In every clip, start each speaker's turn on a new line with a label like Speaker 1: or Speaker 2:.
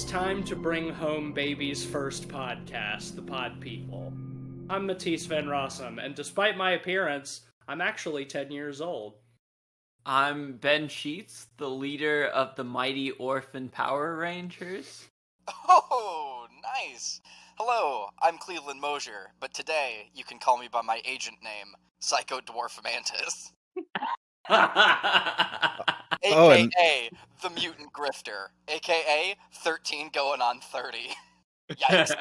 Speaker 1: It's time to bring home baby's first podcast, The Pod People. I'm Matisse Van Rossum, and despite my appearance, I'm actually 10 years old.
Speaker 2: I'm Ben Sheets, the leader of the mighty Orphan Power Rangers.
Speaker 3: Oh, nice. Hello, I'm Cleveland Mosier, but today you can call me by my agent name, Psycho Dwarf Mantis. AKA the Mutant Grifter, AKA 13 going on 30. Yikes.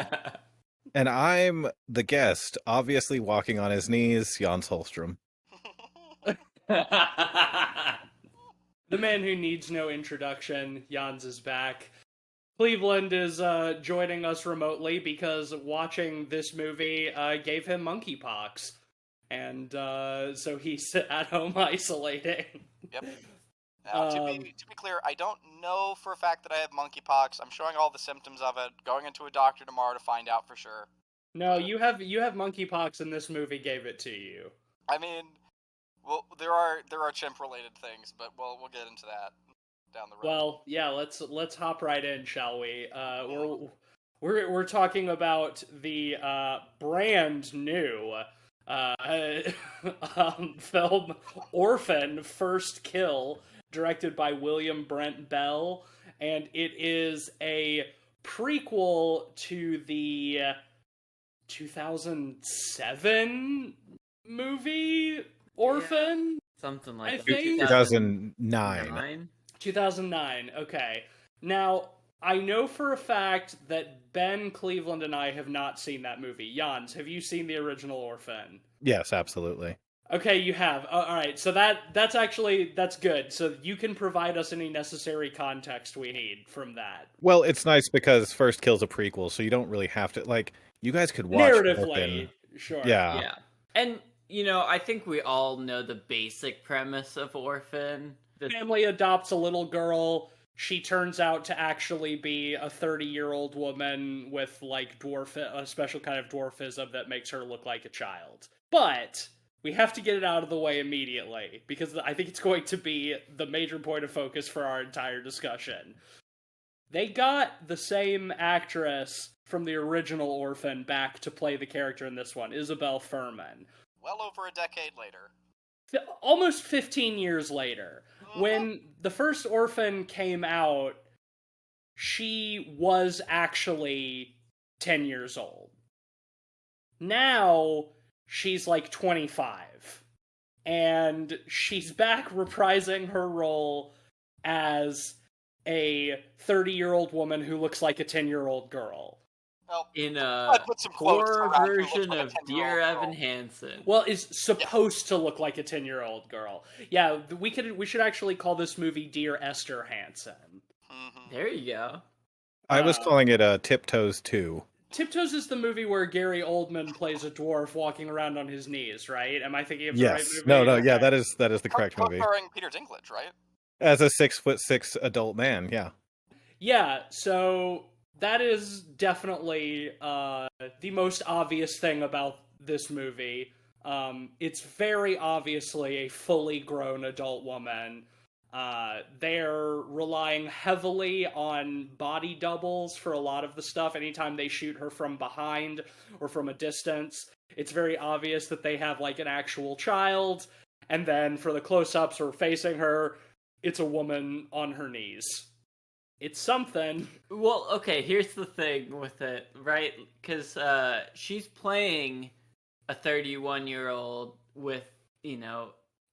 Speaker 4: And I'm the guest, obviously walking on his knees, Jans Holstrom.
Speaker 1: The man who needs no introduction, Jans is back. Cleveland is joining us remotely because watching this movie gave him monkeypox. And so he's at home isolating.
Speaker 3: Yep. Now, to be clear, I don't know for a fact that I have monkeypox. I'm showing all the symptoms of it. Going into a doctor tomorrow to find out for sure.
Speaker 1: No, you have monkeypox, and this movie gave it to you.
Speaker 3: I mean, well, there are chimp-related things, but we'll get into that down the road.
Speaker 1: Well, yeah, let's hop right in, shall we? We're talking about the brand new film Orphan: First Kill, directed by William Brent Bell, and it is a prequel to the 2007 movie Orphan?
Speaker 2: Yeah, something like that.
Speaker 4: 2009.
Speaker 1: 2009, okay. Now, I know for a fact that Ben, Cleveland, and I have not seen that movie. Jans, have you seen the original Orphan?
Speaker 4: Yes, absolutely.
Speaker 1: Okay, you have. Alright, so that's good. So you can provide us any necessary context we need from that.
Speaker 4: Well, it's nice because First Kill's a prequel, so you don't really have to, like, you guys could watch
Speaker 1: narratively,
Speaker 4: Orphan.
Speaker 1: sure.
Speaker 4: Yeah.
Speaker 2: And, I think we all know the basic premise of Orphan.
Speaker 1: The family adopts a little girl. She turns out to actually be a 30-year-old woman with, like, a special kind of dwarfism that makes her look like a child. But we have to get it out of the way immediately, because I think it's going to be the major point of focus for our entire discussion. They got the same actress from the original Orphan back to play the character in this one, Isabelle Fuhrman.
Speaker 3: Well over a decade later.
Speaker 1: Almost 15 years later. When the first Orphan came out, she was actually 10 years old. Now, she's like 25. And she's back reprising her role as a 30-year-old woman who looks like a 10-year-old girl.
Speaker 3: Well,
Speaker 2: in a horror version of Dear Evan Hansen.
Speaker 1: Well, is supposed to look like a 10-year-old girl. Yeah, we should actually call this movie Dear Esther Hansen.
Speaker 3: Mm-hmm.
Speaker 2: There you go.
Speaker 4: I was calling it Tiptoes 2.
Speaker 1: Tiptoes is the movie where Gary Oldman plays a dwarf walking around on his knees, right? Am I thinking of the right movie?
Speaker 4: No, yeah, that is the correct movie.
Speaker 3: Starring Peter Dinklage, right?
Speaker 4: As a 6'6" adult man, yeah.
Speaker 1: Yeah, so that is definitely the most obvious thing about this movie. It's very obviously a fully grown adult woman. They're relying heavily on body doubles for a lot of the stuff. Anytime they shoot her from behind or from a distance, it's very obvious that they have like an actual child. And then for the close-ups or facing her, it's a woman on her knees. It's something.
Speaker 2: Well, okay, here's the thing with it, right? Because she's playing a 31-year-old with,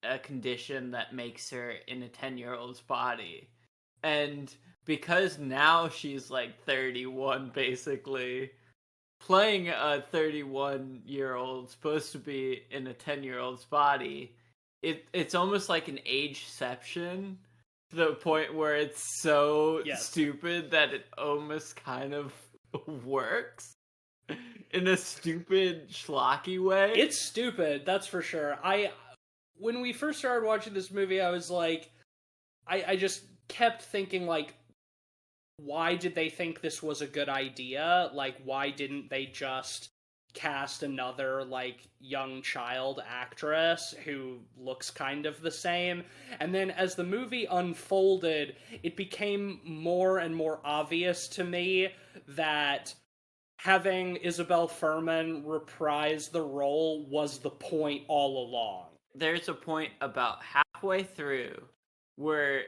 Speaker 2: a condition that makes her in a 10-year-old's body. And because now she's like 31, basically, playing a 31-year-old supposed to be in a 10-year-old's body, it's almost like an ageception. To the point where it's so stupid that it almost kind of works in a stupid, schlocky way.
Speaker 1: It's stupid, that's for sure. When we first started watching this movie, I was like, I just kept thinking, like, why did they think this was a good idea? Like, why didn't they just cast another like young child actress who looks kind of the same. And then as the movie unfolded, it became more and more obvious to me that having Isabel Fuhrman reprise the role was the point all along.
Speaker 2: There's a point about halfway through where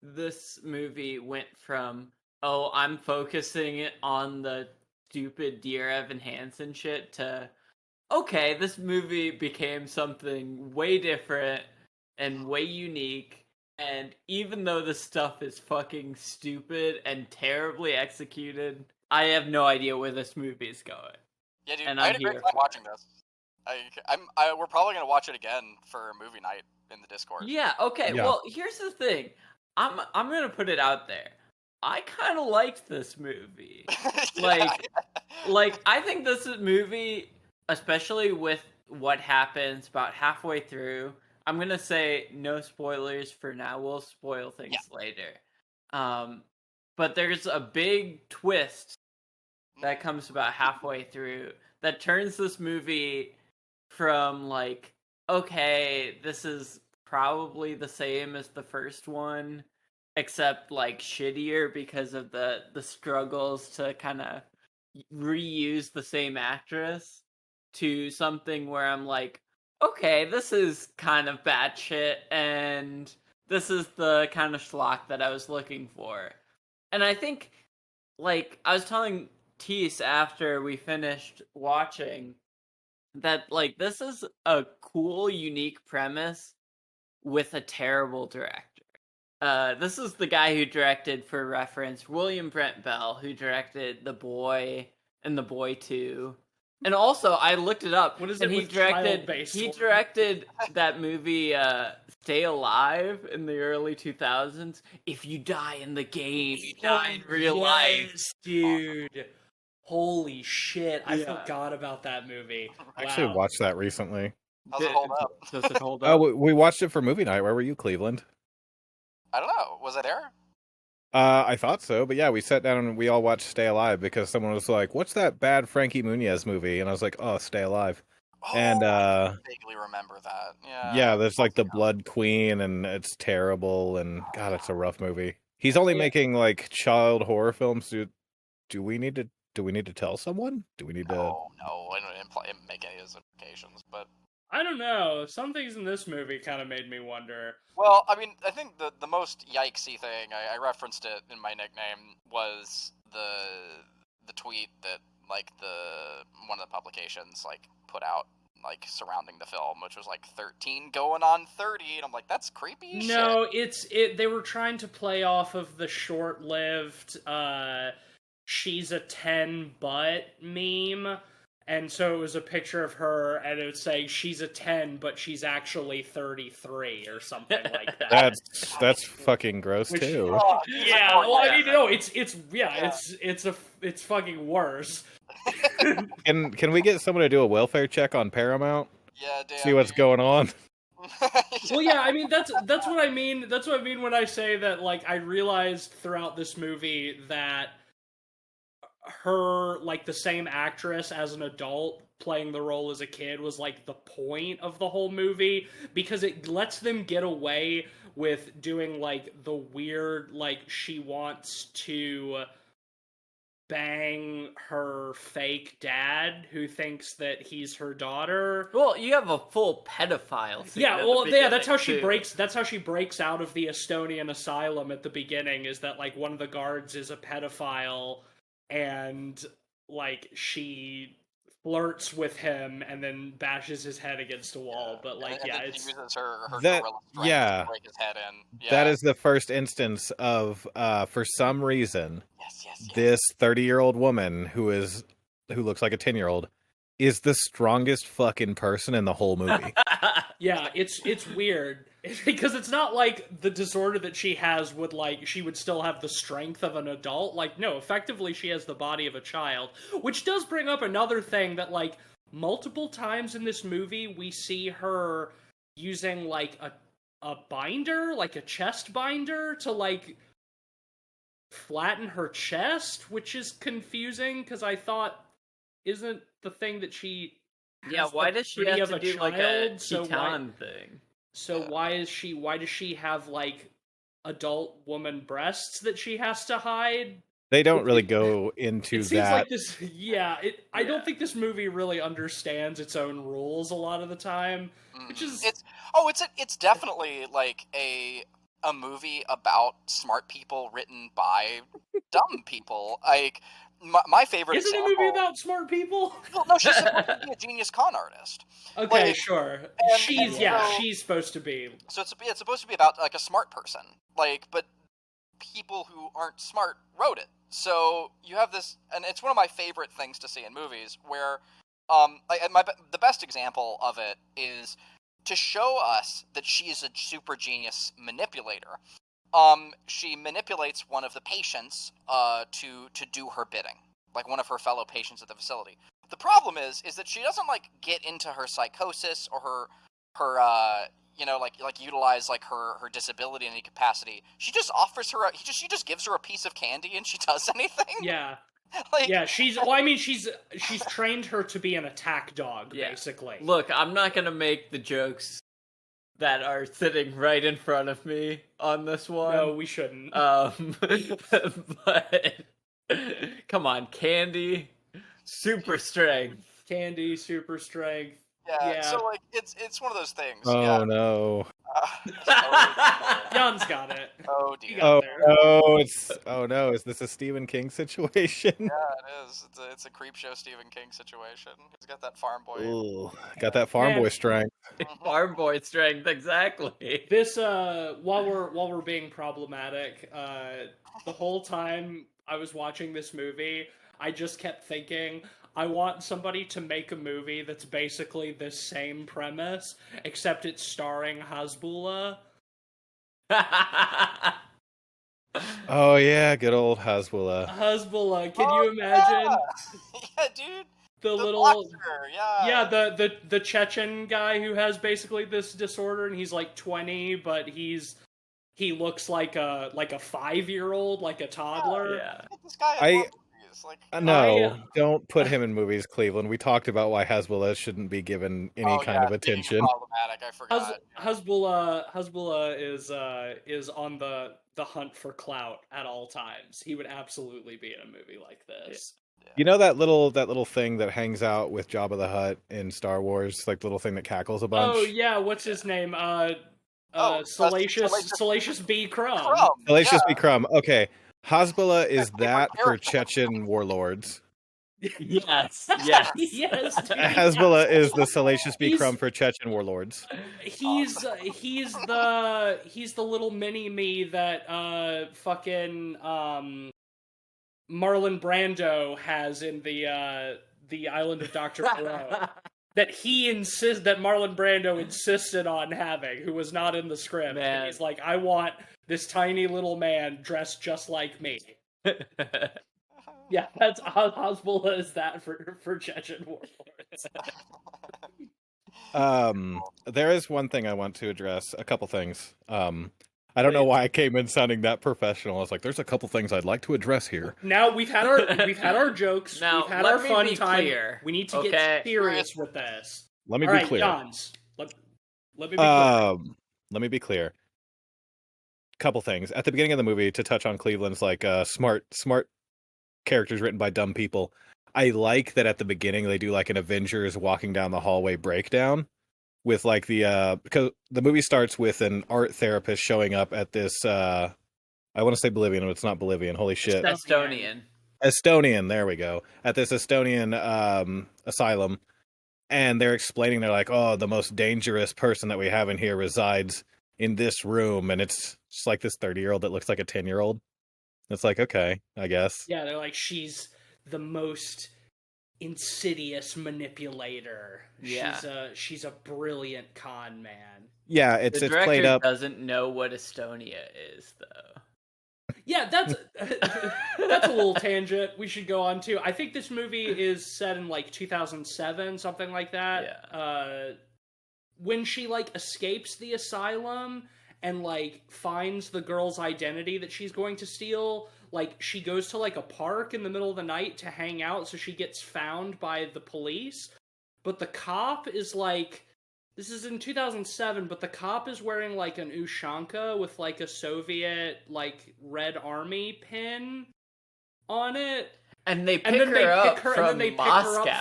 Speaker 2: this movie went from, oh, I'm focusing on the stupid Dear Evan Hansen shit, to, okay, this movie became something way different and way unique, and even though the stuff is fucking stupid and terribly executed, I have no idea where this movie is going.
Speaker 3: Yeah, dude,
Speaker 2: And
Speaker 3: I
Speaker 2: I'm
Speaker 3: had a great
Speaker 2: here
Speaker 3: time
Speaker 2: for
Speaker 3: watching this. We're probably gonna watch it again for movie night in the Discord.
Speaker 2: Yeah, okay,
Speaker 4: Yeah.
Speaker 2: well, here's the thing. I'm gonna put it out there. I kind of liked this movie. Like, I think this movie, especially with what happens about halfway through, I'm gonna say no spoilers for now. We'll spoil things later. But there's a big twist that comes about halfway through that turns this movie from like, okay, this is probably the same as the first one, except like shittier because of the struggles to kind of reuse the same actress, to something where I'm like, okay, this is kind of batshit, and this is the kind of schlock that I was looking for. And I think, like, I was telling Tease after we finished watching that, like, this is a cool, unique premise with a terrible director. This is the guy who directed, for reference, William Brent Bell, who directed The Boy and The Boy 2. And also, I looked it up.
Speaker 1: What is
Speaker 2: and
Speaker 1: it
Speaker 2: he
Speaker 1: with
Speaker 2: directed
Speaker 1: child-based
Speaker 2: he
Speaker 1: work?
Speaker 2: directed that movie Stay Alive in the early 2000s. If you die in the game, you die in real life.
Speaker 1: Dude. Holy shit, I
Speaker 2: Yeah.
Speaker 1: forgot about that movie.
Speaker 4: I actually
Speaker 1: Wow.
Speaker 4: watched that recently.
Speaker 3: How's it hold up?
Speaker 2: Does it hold
Speaker 4: Oh,
Speaker 2: up?
Speaker 4: we watched it for movie night. Where were you, Cleveland?
Speaker 3: I don't know. Was I there?
Speaker 4: I thought so, but yeah, we sat down and we all watched Stay Alive because someone was like, "What's that bad Frankie Muniz movie?" And I was like, "Oh, Stay Alive."
Speaker 3: Oh,
Speaker 4: And
Speaker 3: I vaguely remember that.
Speaker 4: yeah, there's like the Blood Queen, and it's terrible. And God, it's a rough movie. He's only making like child horror films. Do we need to tell someone? Do we need to?
Speaker 3: No, I didn't make any of those implications, but
Speaker 1: I don't know. Some things in this movie kind of made me wonder.
Speaker 3: well, I mean, I think the most yikesy thing, I referenced it in my nickname, was the tweet that like one of the publications like put out like surrounding the film, which was like 13 going on 30, and I'm like, that's creepy as
Speaker 1: No,
Speaker 3: shit.
Speaker 1: they were trying to play off of the short-lived she's a 10 but meme. And so it was a picture of her, and it would say she's a 10, but she's actually 33 or something like that.
Speaker 4: That's fucking gross
Speaker 1: Which-
Speaker 4: too.
Speaker 3: Oh,
Speaker 1: Yeah, well, I mean, no, it's fucking worse.
Speaker 4: Can we get someone to do a welfare check on Paramount?
Speaker 3: Yeah, damn.
Speaker 4: See what's going on.
Speaker 1: Well, yeah, I mean that's what I mean. That's what I mean when I say that. Like, I realized throughout this movie that her, like, the same actress as an adult playing the role as a kid was like the point of the whole movie, because it lets them get away with doing like the weird, like, she wants to bang her fake dad who thinks that he's her daughter.
Speaker 2: Well, you have a full pedophile scene.
Speaker 1: Yeah,
Speaker 2: at
Speaker 1: well,
Speaker 2: the
Speaker 1: yeah, that's how
Speaker 2: beginning,
Speaker 1: she
Speaker 2: too.
Speaker 1: breaks. That's how she breaks out of the Estonian asylum at the beginning. Is that like one of the guards is a pedophile, and like she flirts with him and then bashes his head against a wall. But like,
Speaker 3: and
Speaker 1: yeah,
Speaker 3: then
Speaker 1: it's
Speaker 3: she uses her
Speaker 4: That-
Speaker 3: gorilla strength
Speaker 4: yeah.
Speaker 3: to break his head in. Yeah.
Speaker 4: That is the first instance of, for some reason,
Speaker 3: yes.
Speaker 4: this 30-year-old woman who looks like a 10-year-old is the strongest fucking person in the whole movie.
Speaker 1: yeah, it's weird because it's not like the disorder that she has would, like, she would still have the strength of an adult. Like, no, effectively she has the body of a child, which does bring up another thing that, like, multiple times in this movie we see her using like a binder, like a chest binder, to like flatten her chest, which is confusing because I thought isn't the thing that she
Speaker 2: Yeah,
Speaker 1: has
Speaker 2: why
Speaker 1: the
Speaker 2: does she
Speaker 1: body
Speaker 2: have
Speaker 1: of
Speaker 2: to do like a
Speaker 1: child,
Speaker 2: Titan thing?
Speaker 1: So why does she have like adult woman breasts that she has to hide?
Speaker 4: They don't really go into
Speaker 1: It seems
Speaker 4: that.
Speaker 1: like this. Yeah, I don't think this movie really understands its own rules a lot of the time, which is
Speaker 3: it's definitely like a movie about smart people written by dumb people. Like my favorite
Speaker 1: Isn't
Speaker 3: example.
Speaker 1: a movie about smart people?
Speaker 3: Well, no, she's supposed to be a genius con artist.
Speaker 1: Okay,
Speaker 3: Like,
Speaker 1: sure.
Speaker 3: and
Speaker 1: She's supposed to be.
Speaker 3: So it's supposed to be about like a smart person, like, but people who aren't smart wrote it. So you have this, and it's one of my favorite things to see in movies, where, the best example of it is to show us that she is a super genius manipulator. She manipulates one of the patients, to do her bidding, like one of her fellow patients at the facility. The problem is that she doesn't like get into her psychosis or her utilize like her disability in any capacity. She just offers her she just gives her a piece of candy and she does anything.
Speaker 1: Yeah.
Speaker 3: Like,
Speaker 1: yeah, she's trained her to be an attack dog, basically.
Speaker 2: Look, I'm not gonna make the jokes that are sitting right in front of me on this one.
Speaker 1: No, we shouldn't.
Speaker 2: But come on, candy, super strength.
Speaker 1: Candy, super strength.
Speaker 3: Yeah, so like it's one of those things.
Speaker 4: Oh no.
Speaker 1: Jan's got it.
Speaker 3: Oh dear.
Speaker 4: Oh no, is this a Stephen King situation?
Speaker 3: Yeah, it is. It's a creep show Stephen King situation. He's got that farm boy.
Speaker 4: Ooh, got that farm boy strength.
Speaker 2: Farm boy strength, exactly.
Speaker 1: This while we're being problematic, the whole time I was watching this movie, I just kept thinking, I want somebody to make a movie that's basically this same premise, except it's starring Hasbulla.
Speaker 4: Oh yeah, good old Hasbulla.
Speaker 1: Hasbulla, can you imagine?
Speaker 3: Yeah, dude.
Speaker 1: The little
Speaker 3: boxer, yeah.
Speaker 1: Yeah, the Chechen guy who has basically this disorder, and he's like 20, but he looks like a 5-year-old, like a toddler.
Speaker 2: Yeah.
Speaker 3: This guy
Speaker 4: don't put him in movies, Cleveland. We talked about why Hasbulla shouldn't be given any kind of attention.
Speaker 3: Problematic, I forgot.
Speaker 1: Hasbulla is on the hunt for clout at all times. He would absolutely be in a movie like this.
Speaker 3: Yeah.
Speaker 4: You know that little thing that hangs out with Jabba the Hutt in Star Wars, like the little thing that cackles a bunch?
Speaker 1: Oh yeah, what's his name? Salacious B. Crumb.
Speaker 4: Salacious B. Crumb. Okay. Hasbulla is that for Chechen warlords.
Speaker 2: Yes.
Speaker 1: yes. Dude,
Speaker 4: Hasbulla is the Salacious B. Crumb for Chechen warlords.
Speaker 1: He's the little mini me that fucking Marlon Brando has in the Island of Dr. Moreau. that Marlon Brando insisted on having, who was not in the script.
Speaker 2: Man.
Speaker 1: And he's like, I want this tiny little man dressed just like me. Yeah, that's Hasbulla is that for Chechen warlords.
Speaker 4: There is one thing I want to address. A couple things. I don't know why I came in sounding that professional. I was like, "There's a couple things I'd like to address here."
Speaker 1: Now we've had our jokes.
Speaker 2: Now,
Speaker 1: we've had our fun time.
Speaker 2: Clear.
Speaker 1: We need to get serious with this.
Speaker 4: Let me be clear.
Speaker 1: Johns, let me be clear.
Speaker 4: Let me be clear. Couple things at the beginning of the movie to touch on Cleveland's like smart characters written by dumb people. I like that at the beginning they do like an Avengers walking down the hallway breakdown with like because the movie starts with an art therapist showing up at this I want to say Bolivian, but it's not Bolivian. Holy shit. Estonian, there we go. At this Estonian asylum, and they're explaining, they're like, "Oh, the most dangerous person that we have in here resides in this room," and it's just like this 30-year-old that looks like a 10-year-old. It's like, okay, I guess.
Speaker 1: Yeah, they're like, she's the most insidious manipulator.
Speaker 2: Yeah.
Speaker 1: She's a brilliant con man.
Speaker 4: Yeah, it's
Speaker 2: director
Speaker 4: played up.
Speaker 2: Doesn't know what Estonia is, though.
Speaker 1: Yeah, that's a little tangent we should go on to. I think this movie is set in like 2007, something like that.
Speaker 2: Yeah.
Speaker 1: When she like escapes the asylum and like finds the girl's identity that she's going to steal, like she goes to like a park in the middle of the night to hang out, so she gets found by the police. But the cop is like, this is in 2007, but the cop is wearing like an Ushanka with like a Soviet like Red Army pin on it.
Speaker 2: And they pick her up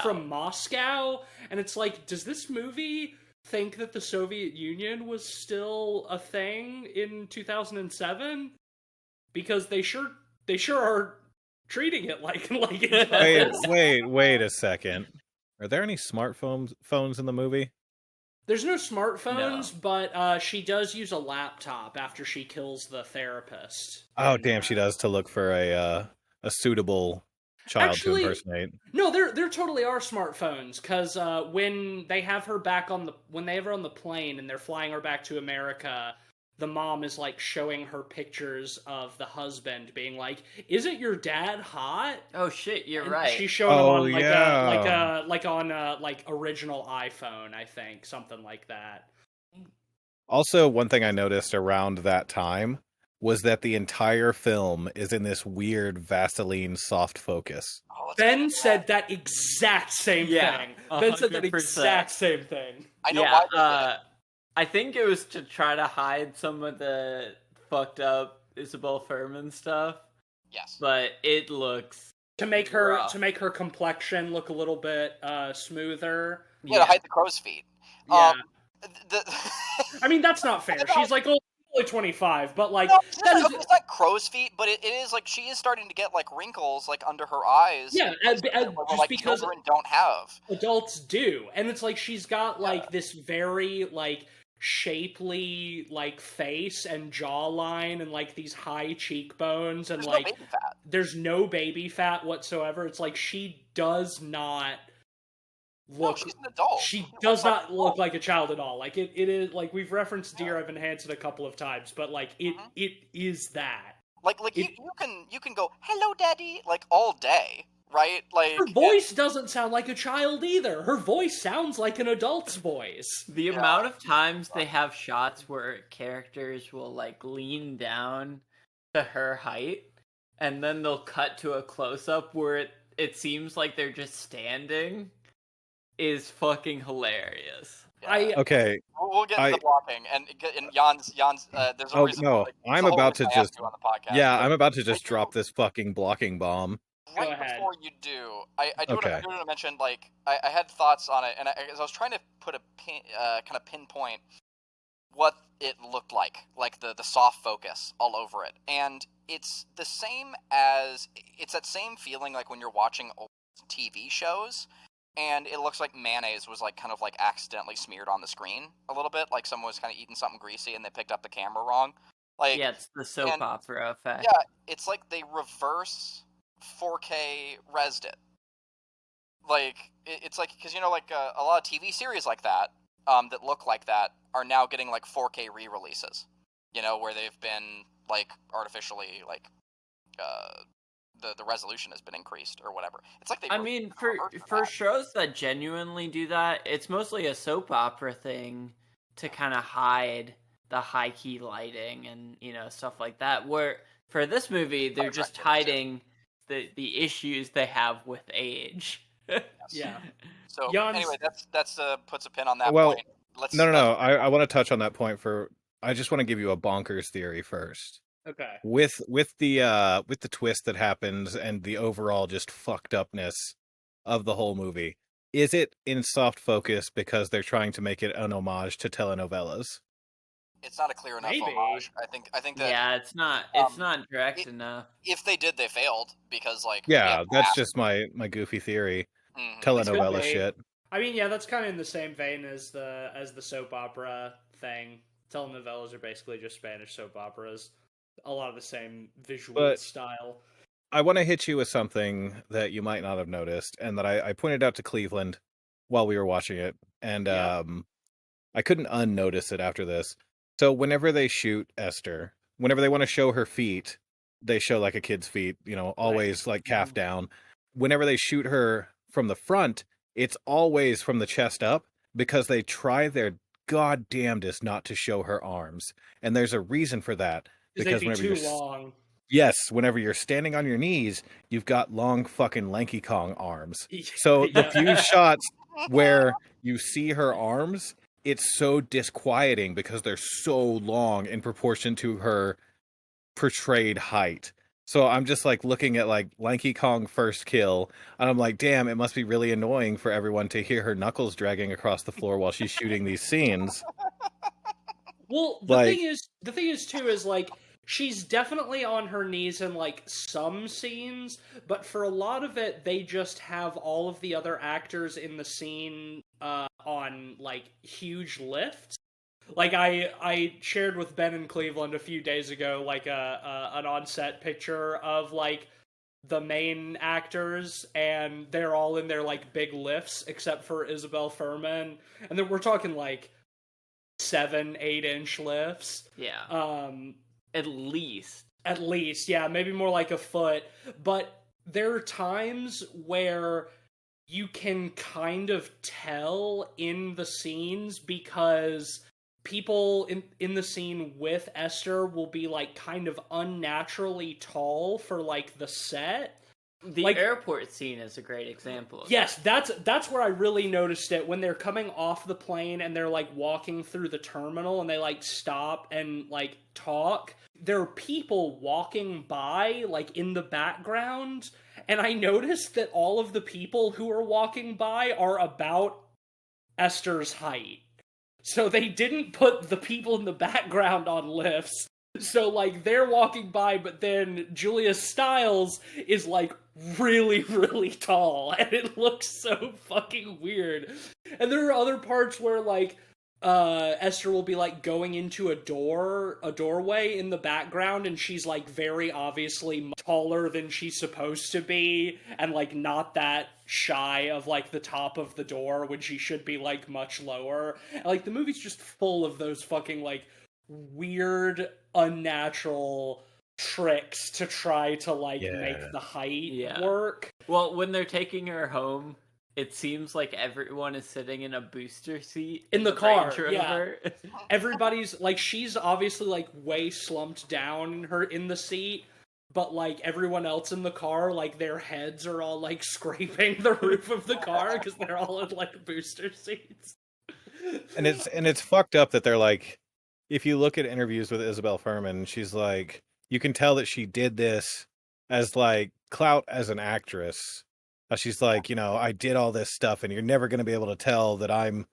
Speaker 1: from Moscow. And it's like, does this movie think that the Soviet Union was still a thing in 2007? Because they sure are treating it like it
Speaker 4: wait a second. Are there any phones in the movie?
Speaker 1: There's no smartphones, but she does use a laptop after she kills the therapist.
Speaker 4: Oh, damn, she does, to look for a suitable child to impersonate.
Speaker 1: No, there totally are smartphones, because when they have her on the plane and they're flying her back to America, the mom is like showing her pictures of the husband, being like, "Isn't your dad hot?"
Speaker 2: Oh shit, you're
Speaker 1: and
Speaker 2: right.
Speaker 1: She's showing him on like original iPhone, I think, something like that.
Speaker 4: Also, one thing I noticed around that time was that the entire film is in this weird Vaseline soft focus.
Speaker 1: Ben said that exact same thing. 100%. Ben said that exact same thing.
Speaker 3: I know why.
Speaker 2: I think it was to try to hide some of the fucked up Isabel Furman stuff.
Speaker 3: Yes.
Speaker 2: But it looks
Speaker 1: to make her complexion look a little bit smoother.
Speaker 3: Yeah, to hide the crow's feet.
Speaker 1: Yeah. I mean, that's not fair. She's like only 25, but like
Speaker 3: it's not crow's feet, but it is like she is starting to get like wrinkles like under her eyes.
Speaker 1: Yeah, just
Speaker 3: like
Speaker 1: because
Speaker 3: children don't have.
Speaker 1: Adults do, and it's like she's got like this very like shapely like face and jawline and like these high cheekbones, and
Speaker 3: there's no baby fat.
Speaker 1: There's no baby fat whatsoever. It's like she does not look.
Speaker 3: No, she's an adult.
Speaker 1: She does not look like a child at all. Like it is like we've referenced Dear Evan Hansen a couple of times, but like it is that.
Speaker 3: Like you can go hello daddy like all day, right? Like
Speaker 1: her voice doesn't sound like a child either. Her voice sounds like an adult's voice.
Speaker 2: The amount of times they have shots where characters will like lean down to her height, and then they'll cut to a close up where it seems like they're just standing, is fucking hilarious.
Speaker 3: Yeah.
Speaker 4: Okay.
Speaker 3: We'll get to the blocking, and Jan's. There's a reason.
Speaker 4: No, I'm about to just.
Speaker 3: On the podcast,
Speaker 4: I'm about to just drop this fucking blocking bomb.
Speaker 3: Right before you do, I do want to mention, like, I had thoughts on it, and as I was trying to put a kind of pinpoint what it looked like the soft focus all over it, and it's the same as it's that same feeling like when you're watching old TV shows. And it looks like mayonnaise was like kind of like accidentally smeared on the screen a little bit, like someone was kind of eating something greasy and they picked up the camera wrong. Like
Speaker 2: it's the soap opera effect.
Speaker 3: Yeah, it's like they reverse 4K resed it. Like it's like because like a lot of TV series like that that look like that are now getting like 4K re-releases. Where they've been like artificially like the resolution has been increased or whatever. It's like
Speaker 2: for shows that genuinely do that, it's mostly a soap opera thing to kind of hide the high key lighting and stuff like that. Where for this movie, they're just hiding the issues they have with age.
Speaker 3: Yeah. So anyway, that's puts a pin on that
Speaker 4: point.
Speaker 3: No.
Speaker 4: I want to touch on that point I just want to give you a bonkers theory first.
Speaker 1: Okay.
Speaker 4: With the twist that happens and the overall just fucked upness of the whole movie, is it in soft focus because they're trying to make it an homage to telenovelas?
Speaker 3: It's not a clear enough homage. I think that
Speaker 2: it's not direct enough.
Speaker 3: If they did, they failed because
Speaker 4: that's just my goofy theory. Mm-hmm. Telenovela shit.
Speaker 1: I mean, that's kind of in the same vein as the soap opera thing. Telenovelas are basically just Spanish soap operas. A lot of the same visual style.
Speaker 4: I want to hit you with something that you might not have noticed, and that I pointed out to Cleveland while we were watching it, and I couldn't unnotice it after this. So whenever they shoot Esther, whenever they want to show her feet, they show like a kid's feet, always like calf down. Whenever they shoot her from the front, it's always from the chest up, because they try their goddamnedest not to show her arms. And there's a reason for that.
Speaker 1: Because they'd be too long.
Speaker 4: Yes, whenever you're standing on your knees, you've got long fucking Lanky Kong arms. So the few shots where you see her arms, it's so disquieting because they're so long in proportion to her portrayed height. So I'm just like looking at like Lanky Kong first kill, and I'm like, damn, it must be really annoying for everyone to hear her knuckles dragging across the floor while she's shooting these scenes.
Speaker 1: Well, the thing is too is like she's definitely on her knees in like some scenes, but for a lot of it, they just have all of the other actors in the scene on like huge lifts. Like I shared with Ben in Cleveland a few days ago, like an on-set picture of like the main actors, and they're all in their like big lifts except for Isabel Furman, and then we're talking like 7-8 inch lifts.
Speaker 2: Yeah. At least,
Speaker 1: yeah, maybe more like a foot. But there are times where you can kind of tell in the scenes because people in the scene with Esther will be like kind of unnaturally tall for like the set.
Speaker 2: The
Speaker 1: like,
Speaker 2: airport scene is a great example.
Speaker 1: Yes, that's where I really noticed it, when they're coming off the plane and they're like walking through the terminal and they like stop and like talk. There are people walking by like in the background, and I noticed that all of the people who are walking by are about Esther's height. So they didn't put the people in the background on lifts. So, like, they're walking by, but then Julia Stiles is, like, really, really tall, and it looks so fucking weird. And there are other parts where, like, Esther will be, like, going into a doorway in the background, and she's, like, very obviously taller than she's supposed to be, and, like, not that shy of, like, the top of the door when she should be, like, much lower. And, like, the movie's just full of those fucking, like, weird, unnatural tricks to try to like make the height work.
Speaker 2: Well, when they're taking her home, it seems like everyone is sitting in a booster seat
Speaker 1: in the car.
Speaker 2: Yeah.
Speaker 1: Everybody's like, she's obviously like way slumped down in the seat, but like everyone else in the car, like their heads are all like scraping the roof of the car because they're all in like booster seats.
Speaker 4: And it's fucked up that they're like, if you look at interviews with Isabel Furman, she's like, you can tell that she did this as like clout as an actress. She's like, you know, I did all this stuff, and you're never going to be able to tell that I'm,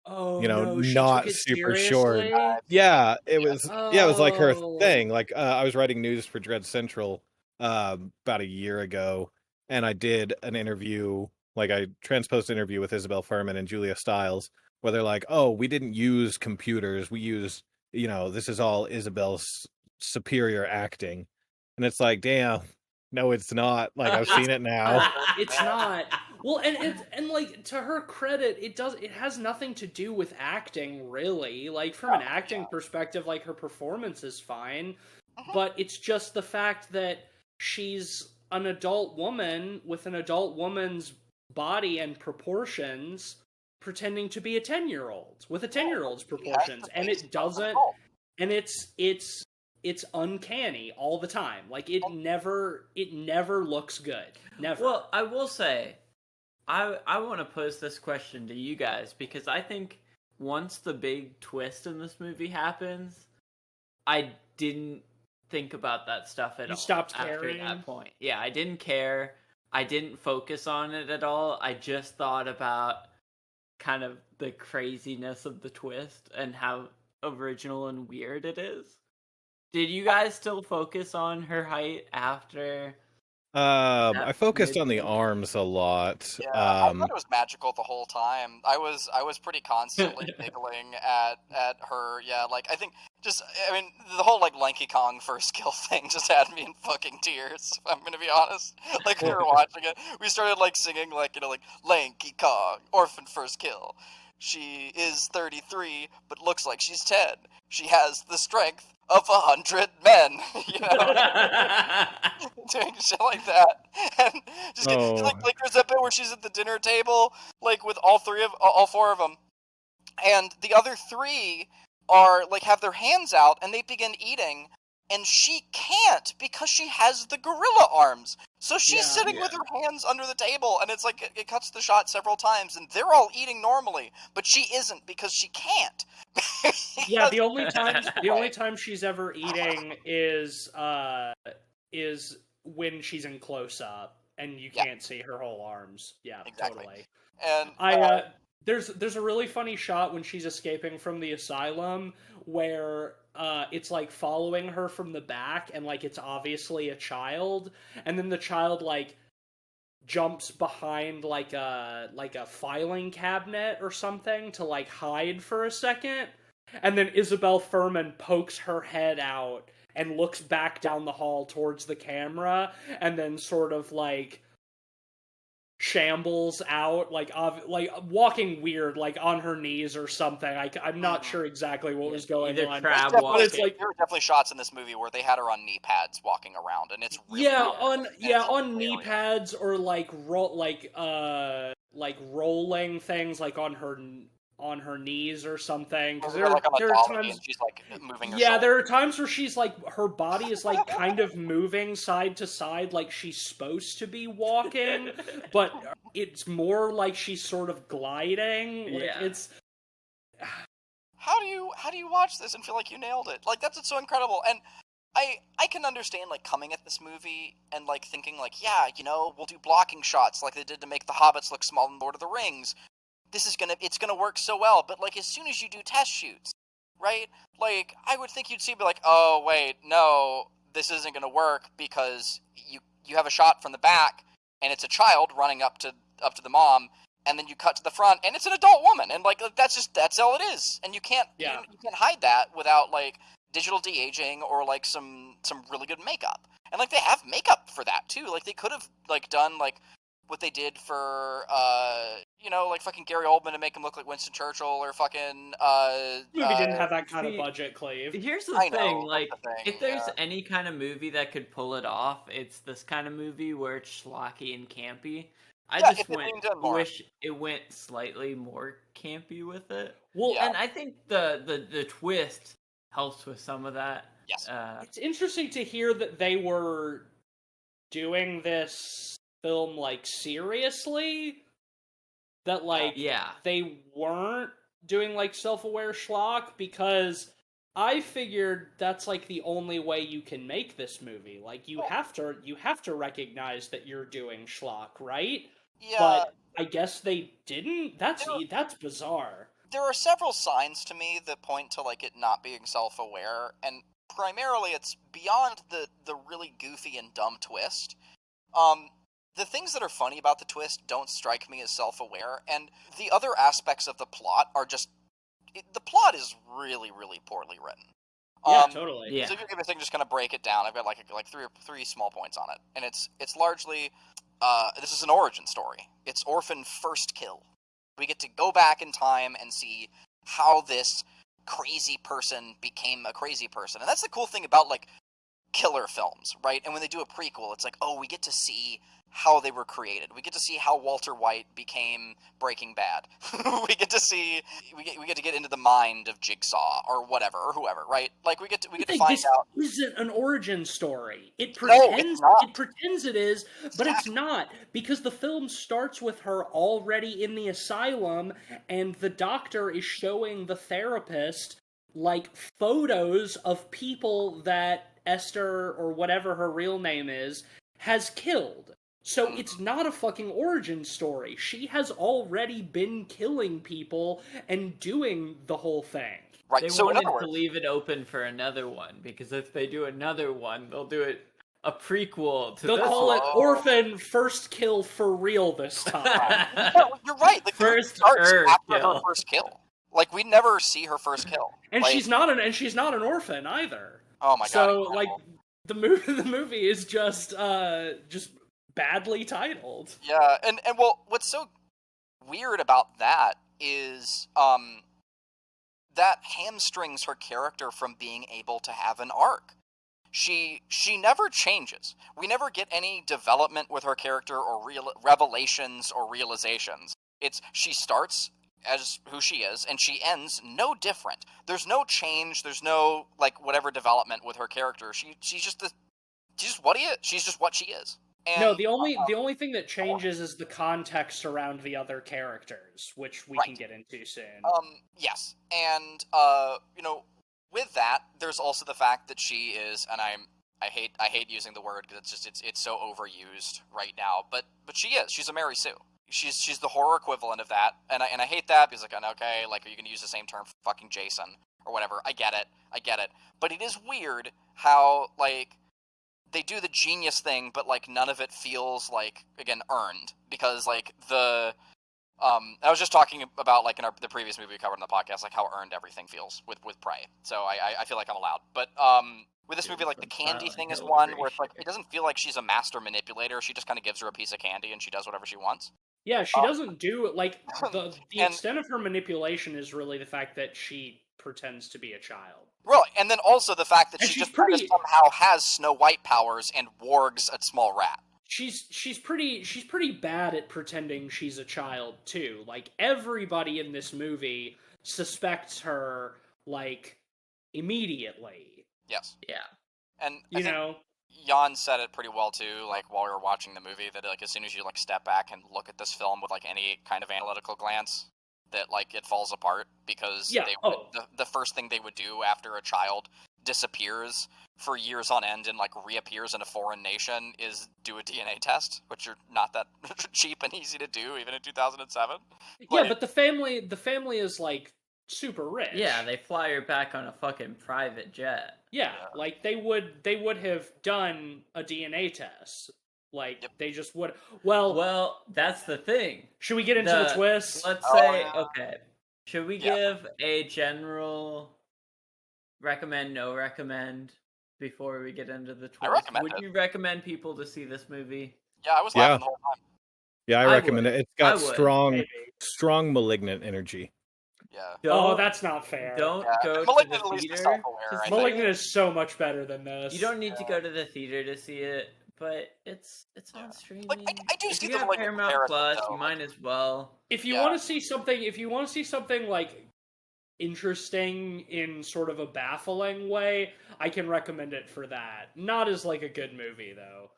Speaker 4: not super short. Yeah, it was. Yeah, it was like her thing. Like, I was writing news for Dread Central about a year ago, and I did an interview. Like, I transposed an interview with Isabel Furman and Julia Stiles, where they're like, "Oh, we didn't use computers. We used." This is all Isabel's superior acting. And it's like, damn, no, it's not. Like, I've seen it now.
Speaker 1: It's not. Well, and like, to her credit, it has nothing to do with acting, really. Like, from an acting perspective, like, her performance is fine. But it's just the fact that she's an adult woman with an adult woman's body and proportions, pretending to be a 10-year-old with a 10-year-old's proportions, and it doesn't, and it's uncanny all the time. Like, it never looks good. Never.
Speaker 2: Well, I will say, I want to pose this question to you guys, because I think once the big twist in this movie happens, I didn't think about that stuff at all.
Speaker 1: You stopped caring
Speaker 2: after that point. Yeah, I didn't care. I didn't focus on it at all. I just thought about kind of the craziness of the twist and how original and weird it is. Did you guys still focus on her height after?
Speaker 4: I focused on the arms a lot.
Speaker 3: Yeah, I thought it was magical the whole time. I was pretty constantly giggling at her. Yeah, like, I think the whole like Lanky Kong first kill thing just had me in fucking tears, if I'm gonna be honest. Like, we were watching it, we started like singing like, like Lanky Kong, Orphan first kill. She is 33, but looks like she's 10. She has the strength of 100 men, doing shit like that, and just like there's that bit where she's at the dinner table, like with all four of them, and the other three are like have their hands out and they begin eating, and she can't because she has the gorilla arms. So she's sitting
Speaker 2: Yeah.
Speaker 3: with her hands under the table, and it's like it cuts the shot several times, and they're all eating normally, but she isn't because she can't.
Speaker 1: Yeah, the only time she's ever eating is when she's in close up and you
Speaker 3: Yeah.
Speaker 1: can't see her whole arms. Yeah,
Speaker 3: Exactly.
Speaker 1: totally.
Speaker 3: And
Speaker 1: There's a really funny shot when she's escaping from the asylum where it's like following her from the back, and like it's obviously a child, and then the child like jumps behind like a filing cabinet or something to like hide for a second, and then Isabel Furman pokes her head out and looks back down the hall towards the camera, and then sort of like shambles out, like walking weird, like on her knees or something. I'm not sure exactly what was going
Speaker 2: either
Speaker 1: on.
Speaker 2: crab
Speaker 1: But
Speaker 2: walking.
Speaker 1: it's like,
Speaker 3: there were definitely shots in this movie where they had her on knee pads walking around, and it's really
Speaker 1: on knee pads, or like rolling things like on her knees or something. Because there
Speaker 3: like on a
Speaker 1: are
Speaker 3: dolly,
Speaker 1: times,
Speaker 3: and she's like moving her
Speaker 1: yeah,
Speaker 3: shoulder.
Speaker 1: there are times where she's like, her body is like kind of moving side to side, like she's supposed to be walking, but it's more like she's sort of gliding. Like,
Speaker 2: Yeah.
Speaker 1: it's
Speaker 3: How do you watch this and feel like you nailed it? Like, that's what's so incredible. And I can understand, like, coming at this movie and, like, thinking, like, yeah, you know, we'll do blocking shots like they did to make the Hobbits look small in Lord of the Rings. It's gonna work so well. But, like, as soon as you do test shoots, right? Like, I would think you'd see, be like, oh, wait, no, this isn't gonna work because you have a shot from the back and it's a child running up to the mom, and then you cut to the front and it's an adult woman, and like that's all it is, and you can't hide that without like digital de-aging or like some really good makeup. And like they have makeup for that too. Like they could have like done like what they did for like fucking Gary Oldman to make him look like Winston Churchill, or fucking
Speaker 1: movie didn't have that kind of budget, Cleve.
Speaker 2: Here's the
Speaker 3: I
Speaker 2: thing,
Speaker 3: know,
Speaker 2: like,
Speaker 3: that's the thing,
Speaker 2: if there's
Speaker 3: yeah.
Speaker 2: any kind of movie that could pull it off, it's this kind of movie where it's schlocky and campy. I
Speaker 3: Yeah,
Speaker 2: just
Speaker 3: if it leaned in more.
Speaker 2: wish it went slightly more campy with it.
Speaker 1: Well,
Speaker 2: And I think the twist helps with some of that.
Speaker 3: Yes.
Speaker 1: It's interesting to hear that they were doing this film like seriously, that like they weren't doing like self-aware schlock, because I figured that's like the only way you can make this movie. Like you have to recognize that you're doing schlock, right?
Speaker 3: Yeah.
Speaker 1: But I guess they didn't. That's bizarre.
Speaker 3: There are several signs to me that point to like it not being self-aware, and primarily it's beyond the really goofy and dumb twist. The things that are funny about the twist don't strike me as self-aware, and the other aspects of the plot are just the plot is really, really poorly written.
Speaker 1: Yeah, totally.
Speaker 2: Yeah.
Speaker 3: So if you give me a thing, just kind of break it down. I've got like three small points on it, and it's largely this is an origin story. It's Orphan first kill. We get to go back in time and see how this crazy person became a crazy person, and that's the cool thing about like killer films, right? And when they do a prequel, it's like, oh, we get to see how they were created. We get to see how Walter White became Breaking Bad. we get to get into the mind of Jigsaw or whatever, or whoever, right? Like we get to find out.
Speaker 1: This isn't an origin story. It pretends it is, but it's not, because the film starts with her already in the asylum, and the doctor is showing the therapist like photos of people that Esther, or whatever her real name is, has killed. So it's not a fucking origin story. She has already been killing people and doing the whole thing.
Speaker 3: Right.
Speaker 2: They
Speaker 3: so
Speaker 2: wanted
Speaker 3: in other words,
Speaker 2: to leave it open for another one, because if they do another one, they'll do it a prequel to
Speaker 1: They'll
Speaker 2: this
Speaker 1: call
Speaker 2: one.
Speaker 1: it Orphan First Kill for real this time.
Speaker 3: no, you're right. Like,
Speaker 2: First
Speaker 3: starts
Speaker 2: Earth
Speaker 3: after
Speaker 2: kill.
Speaker 3: her first kill. Like we never see her first kill.
Speaker 1: And
Speaker 3: like,
Speaker 1: she's not an orphan either.
Speaker 3: Oh my god.
Speaker 1: So like the movie is just badly titled.
Speaker 3: Yeah, and well, what's so weird about that is that hamstrings her character from being able to have an arc. She never changes. We never get any development with her character or real revelations or realizations. She starts as who she is, and she ends no different. There's no change. There's no like whatever development with her character. She's just what he is. She's just what she is. And,
Speaker 1: no, the only thing that changes is the context around the other characters, which we can get into soon.
Speaker 3: Yes, and you know, with that, there's also the fact that she is, and I hate using the word because it's so overused right now, but she is. She's a Mary Sue. She's the horror equivalent of that, and I hate that because like, okay, like, are you gonna use the same term for fucking Jason or whatever? I get it, but it is weird how like they do the genius thing, but like none of it feels like, again, earned, because like I was just talking about like in the previous movie we covered in the podcast, like how earned everything feels with Prey. So I feel like I'm allowed, but with this movie, like the candy thing is one where it's like it doesn't feel like she's a master manipulator. She just kind of gives her a piece of candy and she does whatever she wants.
Speaker 1: Yeah, she doesn't do like the extent of her manipulation is really the fact that she pretends to be a child.
Speaker 3: Really, and then also the fact that she just
Speaker 1: pretty
Speaker 3: somehow has Snow White powers and wargs a small rat.
Speaker 1: She's pretty bad at pretending she's a child too. Like everybody in this movie suspects her like immediately.
Speaker 3: Yes.
Speaker 2: Yeah.
Speaker 3: And
Speaker 1: you know,
Speaker 3: Jan said it pretty well too, like while we were watching the movie, that like as soon as you like step back and look at this film with like any kind of analytical glance, that like it falls apart, because the first thing they would do after a child disappears for years on end and like reappears in a foreign nation is do a DNA test, which are not that cheap and easy to do even in 2007.
Speaker 1: Yeah, but the family is like super rich.
Speaker 2: Yeah, they fly her back on a fucking private jet.
Speaker 1: Yeah, like they would have done a DNA test. Like they just would.
Speaker 2: Well, that's the thing.
Speaker 1: Should we get into the twist?
Speaker 2: Let's say okay. Should we give a general recommend, no recommend before we get into the twist?
Speaker 3: I recommend
Speaker 2: Would you recommend people to see this movie?
Speaker 3: Yeah, I was laughing the whole time.
Speaker 4: Yeah, I recommend it. It's got strong malignant energy.
Speaker 3: Yeah.
Speaker 1: That's not fair.
Speaker 2: Don't go
Speaker 3: Malignant
Speaker 2: to the
Speaker 3: theater.
Speaker 1: Malignant is so much better than this.
Speaker 2: You don't need to go to the theater to see it, but it's on streaming.
Speaker 3: Like, I do see
Speaker 2: the Paramount Plus. You might as well.
Speaker 1: If you want to see something like interesting in sort of a baffling way, I can recommend it for that. Not as like a good movie though.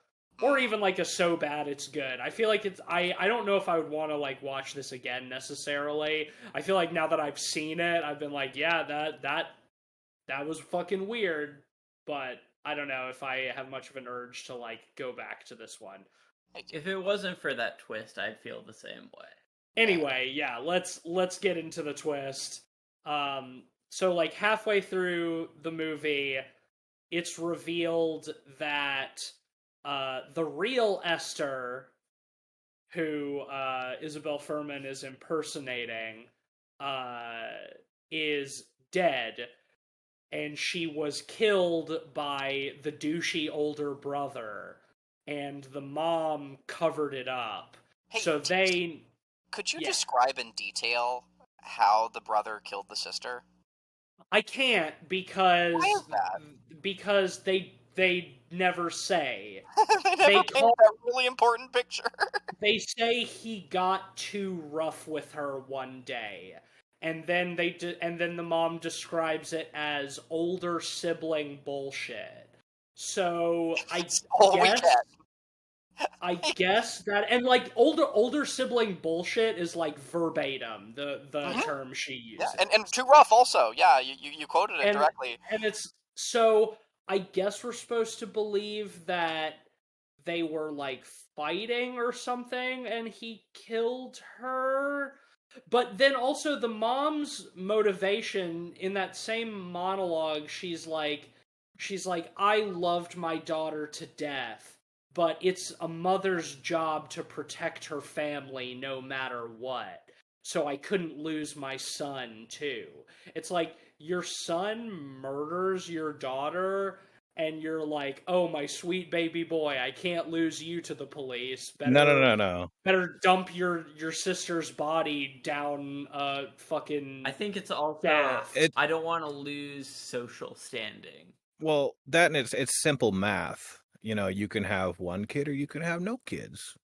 Speaker 1: Or even like a so bad it's good. I feel like I don't know if I would want to like watch this again necessarily. I feel like now that I've seen it, I've been like, yeah, that was fucking weird, but I don't know if I have much of an urge to like go back to this one.
Speaker 2: If it wasn't for that twist, I'd feel the same way.
Speaker 1: Anyway, yeah, let's get into the twist. So like halfway through the movie, it's revealed that the real Esther, who Isabel Fuhrman is impersonating, is dead, and she was killed by the douchey older brother, and the mom covered it up.
Speaker 3: Hey,
Speaker 1: so
Speaker 3: could you describe in detail how the brother killed the sister?
Speaker 1: I can't, because
Speaker 3: why is that?
Speaker 1: Because they never say.
Speaker 3: they never paint that really important picture.
Speaker 1: They say he got too rough with her one day, and then the mom describes it as older sibling bullshit. So I guess that, and like older sibling bullshit is like verbatim the term she uses.
Speaker 3: Yeah, and too rough also. Yeah, you quoted it directly.
Speaker 1: And it's so I guess we're supposed to believe that they were like fighting or something and he killed her. But then also the mom's motivation in that same monologue, she's like, I loved my daughter to death, but it's a mother's job to protect her family no matter what. So I couldn't lose my son too. It's like, your son murders your daughter, and you're like, oh, my sweet baby boy, I can't lose you to the police.
Speaker 4: No.
Speaker 1: Better dump your sister's body down fucking...
Speaker 2: I think it's also... I don't want to lose social standing.
Speaker 4: Well, that and it's simple math. You know, you can have one kid or you can have no kids.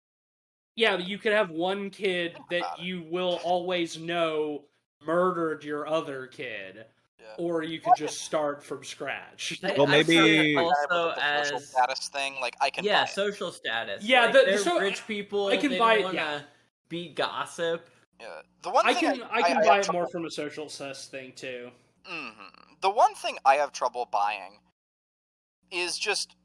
Speaker 1: Yeah, you could have one kid that you will always know murdered your other kid,
Speaker 3: Yeah.
Speaker 1: or you could just start from scratch.
Speaker 4: Well,
Speaker 2: I see
Speaker 4: maybe-
Speaker 2: it also
Speaker 3: the social
Speaker 2: as
Speaker 3: status thing, like I can buy
Speaker 2: yeah,
Speaker 3: it.
Speaker 2: social status.
Speaker 1: Yeah,
Speaker 2: like, they're rich people.
Speaker 1: I can
Speaker 2: they
Speaker 1: buy
Speaker 2: don't
Speaker 1: it,
Speaker 2: want to
Speaker 1: yeah.
Speaker 2: be gossip.
Speaker 3: Yeah. The one
Speaker 1: I
Speaker 3: thing
Speaker 1: can
Speaker 3: I
Speaker 1: buy
Speaker 3: have
Speaker 1: it more
Speaker 3: trouble-
Speaker 1: from a social sus thing too.
Speaker 3: The one thing I have trouble buying is just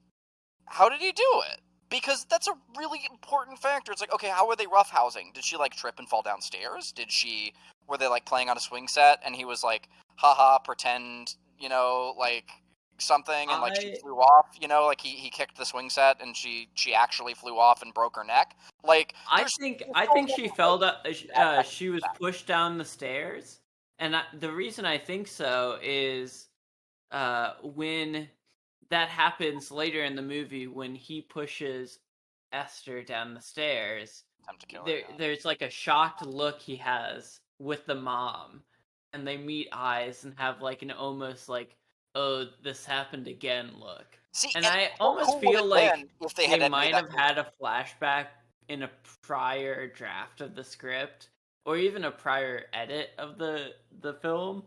Speaker 3: how did he do it? Because that's a really important factor. It's like, okay, how were they roughhousing? Did she like trip and fall downstairs? Were they like playing on a swing set and he was like, haha, pretend, like something, and like she flew off, like he kicked the swing set and she actually flew off and broke her neck. Like
Speaker 2: I think she fell down. She was pushed down the stairs, and the reason I think so is when that happens later in the movie when he pushes Esther down the stairs.
Speaker 3: Time to kill her, yeah.
Speaker 2: There's like a shocked look he has with the mom, and they meet eyes and have like an almost like, oh, this happened again look.
Speaker 3: See,
Speaker 2: and I
Speaker 3: how
Speaker 2: almost
Speaker 3: cool
Speaker 2: feel
Speaker 3: would it
Speaker 2: like
Speaker 3: been if they
Speaker 2: they
Speaker 3: had
Speaker 2: might
Speaker 3: made that
Speaker 2: have had a flashback in a prior draft of the script, or even a prior edit of the film,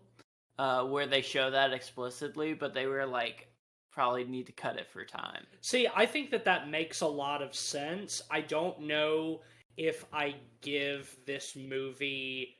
Speaker 2: where they show that explicitly, but they were like, probably need to cut it for time.
Speaker 1: See, I think that makes a lot of sense. I don't know if I give this movie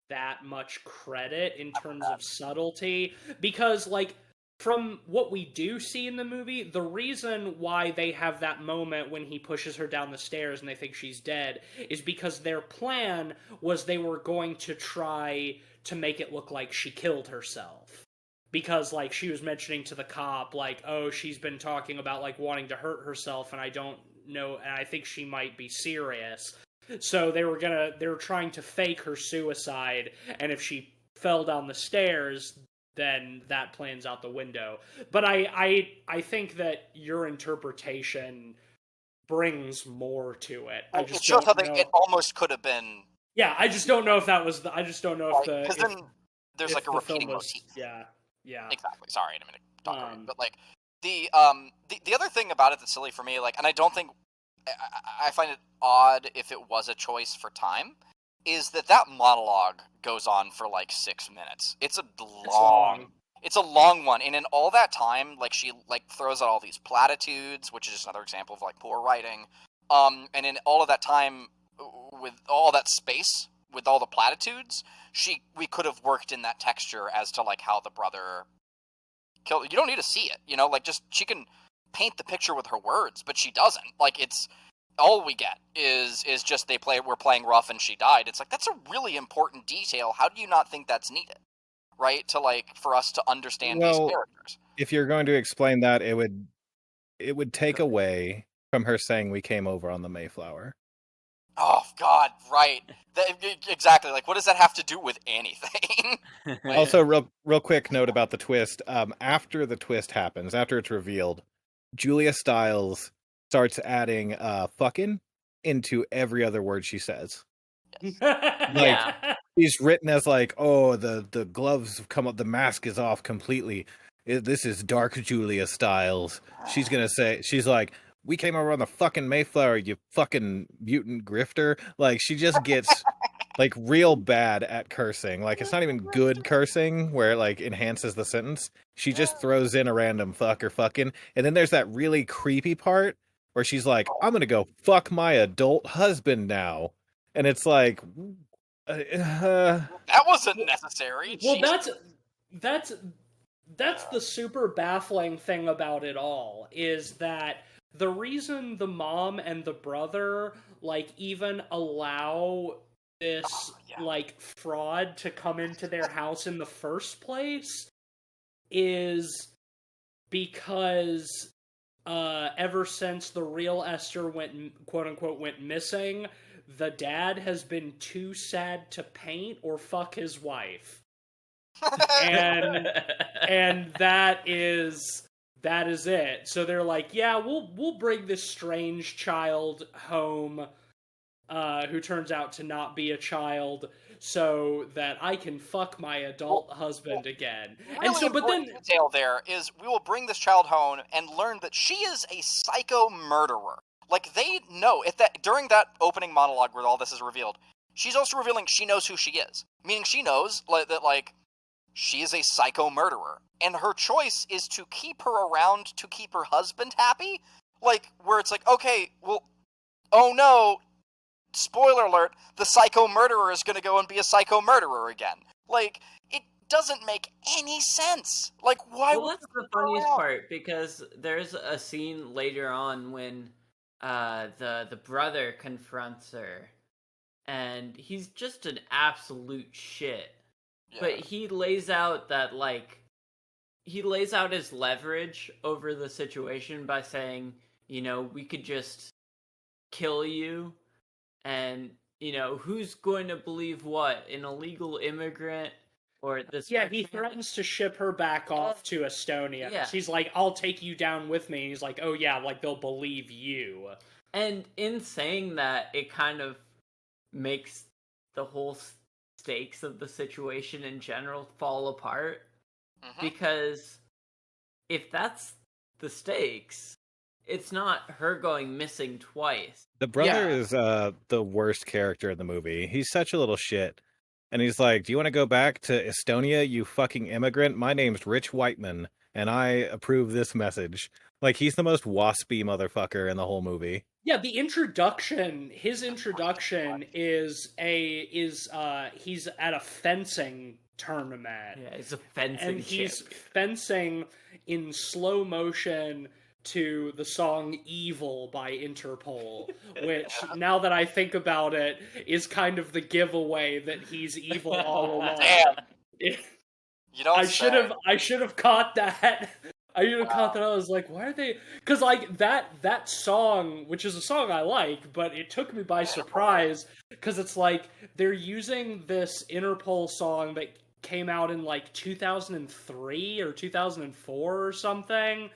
Speaker 1: that much credit in terms of subtlety, because, like, from what we do see in the movie, the reason why they have that moment when he pushes her down the stairs and they think she's dead is because their plan was they were going to try to make it look like she killed herself. Because, like, she was mentioning to the cop, like, oh, she's been talking about, like, wanting to hurt herself, and I don't know, and I think she might be serious. So they were trying to fake her suicide, and if she fell down the stairs, then that plan's out the window. But I think that your interpretation brings more to it. I just
Speaker 3: it shows
Speaker 1: don't
Speaker 3: how
Speaker 1: know.
Speaker 3: it almost could have been.
Speaker 1: Yeah, I just don't know if that was I just don't know if the.
Speaker 3: Because then there's like a repeating motif.
Speaker 1: Yeah. Yeah.
Speaker 3: Exactly. Sorry, I didn't mean to talk over you. But like the other thing about it that's silly for me, like, and I don't think I find it odd if it was a choice for time, is that monologue goes on for like 6 minutes. It's a long one, and in all that time, like, she like throws out all these platitudes, which is just another example of like poor writing. And in all of that time, with all that space, with all the platitudes, we could have worked in that texture as to like how the brother killed. You don't need to see it, like, just she can paint the picture with her words, but she doesn't. Like, it's all we get is just we're playing rough and she died. It's like, that's a really important detail. How do you not think that's needed, right? To like, for us to understand these characters.
Speaker 4: If you're going to explain that, it would take away from her saying we came over on the Mayflower.
Speaker 3: Oh God, right. Exactly. Like, what does that have to do with anything?
Speaker 4: Also, real quick note about the twist. After the twist happens, after it's revealed, Julia Stiles starts adding fucking into every other word she says.
Speaker 2: Yeah.
Speaker 4: She's written as like, oh, the gloves have come up, the mask is off completely. This is dark Julia Stiles. She's like, we came over on the fucking Mayflower, you fucking mutant grifter. Like, she just gets like real bad at cursing. Like, it's not even good cursing where it like enhances the sentence. She just throws in a random fuck or fucking. And then there's that really creepy part where she's like, I'm gonna go fuck my adult husband now. And it's like,
Speaker 3: that wasn't necessary.
Speaker 1: Well, that's the super baffling thing about it all, is that the reason the mom and the brother like even allow this like fraud to come into their house in the first place is because ever since the real Esther went, quote unquote, went missing, the dad has been too sad to paint or fuck his wife. and that is it. So they're like, yeah, we'll bring this strange child home, who turns out to not be a child, so that I can fuck my adult husband again.
Speaker 3: Really,
Speaker 1: and so, but then
Speaker 3: detail there is we will bring this child home and learn that she is a psycho murderer. Like, they know during that opening monologue where all this is revealed, she's also revealing she knows who she is, meaning she knows that like she is a psycho murderer, and her choice is to keep her around to keep her husband happy. Like, where it's like, okay, well, oh no, spoiler alert, the psycho murderer is going to go and be a psycho murderer again. Like, it doesn't make any sense. Like, why
Speaker 2: Well,
Speaker 3: would
Speaker 2: that's the funniest part, because there's a scene later on when the brother confronts her, and he's just an absolute shit.
Speaker 3: Yeah.
Speaker 2: But he lays out his leverage over the situation by saying, we could just kill you, and who's going to believe what, an illegal immigrant or this?
Speaker 1: Yeah, he threatens to ship her back off to Estonia.
Speaker 2: Yeah.
Speaker 1: She's like, I'll take you down with me. And he's like, oh yeah, like they'll believe you.
Speaker 2: And in saying that, it kind of makes the whole stakes of the situation in general fall apart.
Speaker 3: Mhm.
Speaker 2: Because if that's the stakes, it's not her going missing twice.
Speaker 4: The brother
Speaker 1: Yeah.
Speaker 4: is the worst character in the movie. He's such a little shit. And he's like, do you want to go back to Estonia, you fucking immigrant? My name's Rich Whiteman, and I approve this message. Like, he's the most waspy motherfucker in the whole movie.
Speaker 1: Yeah, his introduction is he's at a fencing tournament.
Speaker 2: Yeah, it's a fencing
Speaker 1: And he's
Speaker 2: chip.
Speaker 1: fencing in slow motion to the song Evil by Interpol, which, now that I think about it, is kind of the giveaway that he's evil all along.
Speaker 3: Damn. You don't
Speaker 1: I should have caught that. I should have caught that. I was like, why are they? Because like that song, which is a song I like, but it took me by surprise because it's like they're using this Interpol song that came out in like 2003 or 2004 or something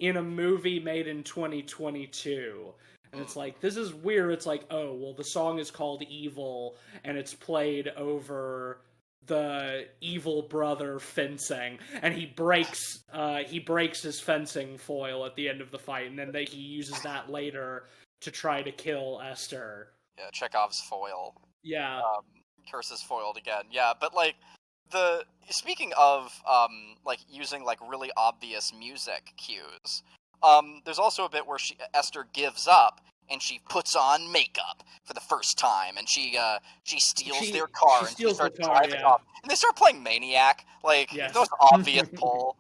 Speaker 1: in a movie made in 2022. And it's like, this is weird. It's like, oh, well, the song is called Evil, and it's played over the evil brother fencing, and he breaks his fencing foil at the end of the fight, and then he uses that later to try to kill Esther.
Speaker 3: Yeah, Chekhov's foil.
Speaker 1: Yeah.
Speaker 3: Curse is foiled again. Yeah, but like speaking of like using like really obvious music cues, there's also a bit where Esther gives up and she puts on makeup for the first time, and she steals their car and she starts driving off, and they start playing Maniac, like the most obvious pull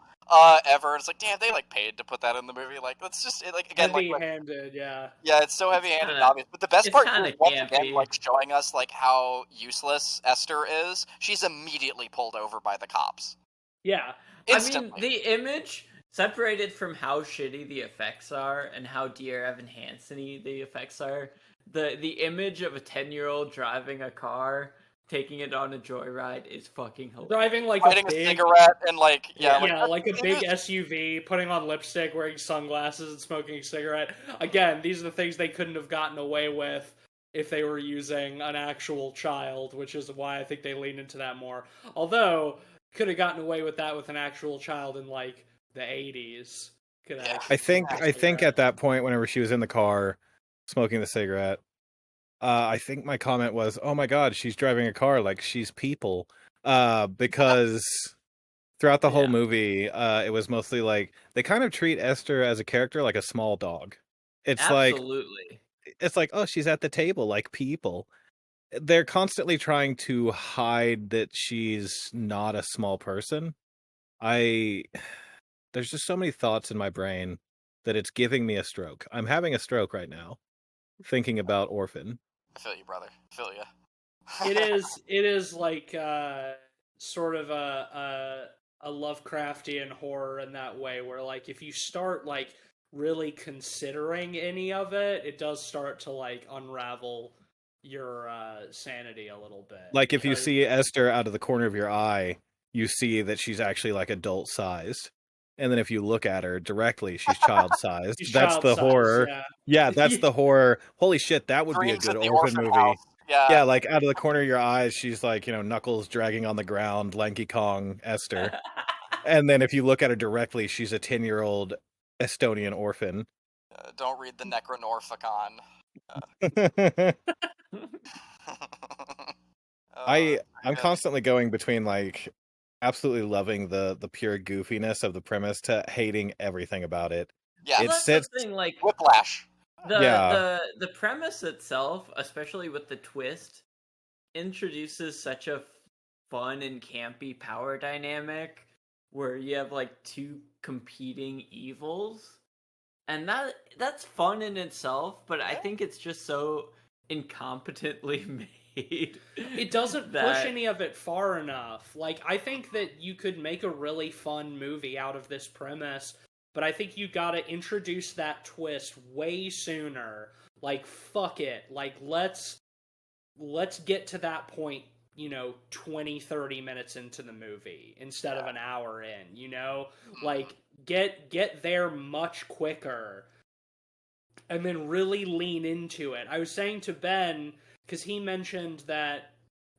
Speaker 3: ever. It's like, damn, they like paid to put that in the movie. Like, let's just like again,
Speaker 1: heavy-handed, yeah.
Speaker 3: Yeah, it's so heavy-handed and obvious. But the best part is once again, like showing us like how useless Esther is. She's immediately pulled over by the cops.
Speaker 1: Yeah,
Speaker 3: instantly.
Speaker 2: I mean, the image separated from how shitty the effects are and how Dear Evan Hansen-y the effects are. The image of a 10-year-old driving a car, taking it on a joyride is fucking hilarious.
Speaker 1: Driving like
Speaker 3: a cigarette and like
Speaker 1: like a big SUV, putting on lipstick, wearing sunglasses, and smoking a cigarette. Again, these are the things they couldn't have gotten away with if they were using an actual child, which is why I think they lean into that more. Although, could have gotten away with that with an actual child in like the 80s.
Speaker 4: I think at that point, whenever she was in the car smoking the cigarette, I think my comment was, oh my god, she's driving a car like she's people. Because throughout the whole movie, it was mostly like they kind of treat Esther as a character like a small dog. It's
Speaker 2: absolutely.
Speaker 4: It's like, oh, she's at the table like people. They're constantly trying to hide that she's not a small person. There's just so many thoughts in my brain that it's giving me a stroke. I'm having a stroke right now, thinking about Orphan.
Speaker 3: I feel you, brother. I feel you.
Speaker 1: It is like sort of a Lovecraftian horror in that way, where like if you start like really considering any of it, it does start to like unravel your sanity a little bit.
Speaker 4: Like if you see Esther out of the corner of your eye, you see that she's actually like adult sized. And then if you look at her directly, she's child-sized. That's the horror. Yeah, that's the horror. Holy shit, that would be a good Orphan movie. Yeah, like out of the corner of your eyes, she's like, knuckles dragging on the ground, Lanky Kong, Esther. And then if you look at her directly, she's a 10-year-old Estonian orphan.
Speaker 3: Don't read the Necronorphicon.
Speaker 4: I'm constantly going between like absolutely loving the pure goofiness of the premise to hating everything about it.
Speaker 3: Yeah,
Speaker 2: Well,
Speaker 4: It
Speaker 2: that's
Speaker 4: sits
Speaker 2: the thing. Like
Speaker 3: Whiplash.
Speaker 4: Yeah.
Speaker 2: the premise itself, especially with the twist, introduces such a fun and campy power dynamic where you have like two competing evils, and that's fun in itself. But I
Speaker 3: Yeah.
Speaker 2: think it's just so incompetently made.
Speaker 1: It doesn't push
Speaker 2: that
Speaker 1: any of it far enough. Like, I think that you could make a really fun movie out of this premise, but I think you gotta introduce that twist way sooner. Like, fuck it. Like, let's get to that point, 20, 30 minutes into the movie instead of an hour in, Like, get there much quicker and then really lean into it. I was saying to Ben, because he mentioned that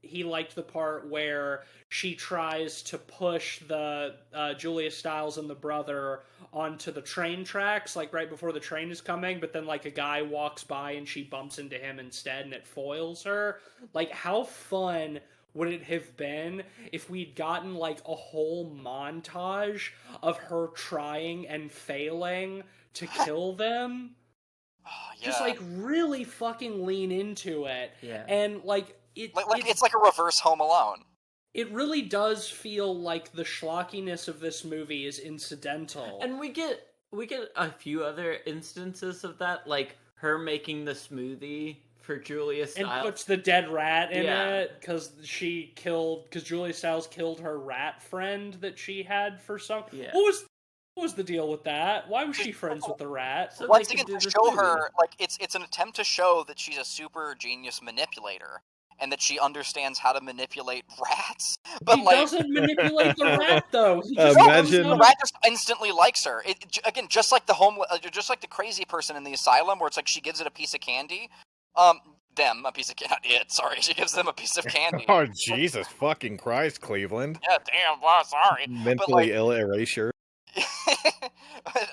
Speaker 1: he liked the part where she tries to push the Julia Stiles and the brother onto the train tracks, like right before the train is coming, but then like a guy walks by and she bumps into him instead and it foils her. Like, how fun would it have been if we'd gotten like a whole montage of her trying and failing to kill them?
Speaker 3: Oh, yeah.
Speaker 1: Just like really fucking lean into it.
Speaker 2: Yeah.
Speaker 1: And like
Speaker 3: it's like a reverse Home Alone.
Speaker 1: it really does feel like the schlockiness of this movie is incidental.
Speaker 2: And we get a few other instances of that, like her making the smoothie for Julia Stiles.
Speaker 1: And puts the dead rat in
Speaker 2: Yeah.
Speaker 1: it because Julia Stiles killed her rat friend that she had for some.
Speaker 2: Yeah.
Speaker 1: What was the deal with that? Why was she friends with the rat?
Speaker 2: So
Speaker 3: Once
Speaker 2: they
Speaker 3: again,
Speaker 2: could do
Speaker 3: to
Speaker 2: the
Speaker 3: show
Speaker 2: smoothie.
Speaker 3: her, like, it's an attempt to show that she's a super genius manipulator, and that she understands how to manipulate rats. But
Speaker 1: He
Speaker 3: like,
Speaker 1: doesn't manipulate the rat though. He just
Speaker 4: Imagine-
Speaker 1: knows
Speaker 3: the
Speaker 1: how
Speaker 3: rat just instantly likes her. Again, just like just like the crazy person in the asylum, where it's like she gives it a piece of candy. Them a piece of not it. Sorry, she gives them a piece of candy.
Speaker 4: Oh Jesus fucking Christ, Cleveland.
Speaker 3: Yeah, damn. Well, sorry.
Speaker 4: Mentally ill erasure.
Speaker 3: But,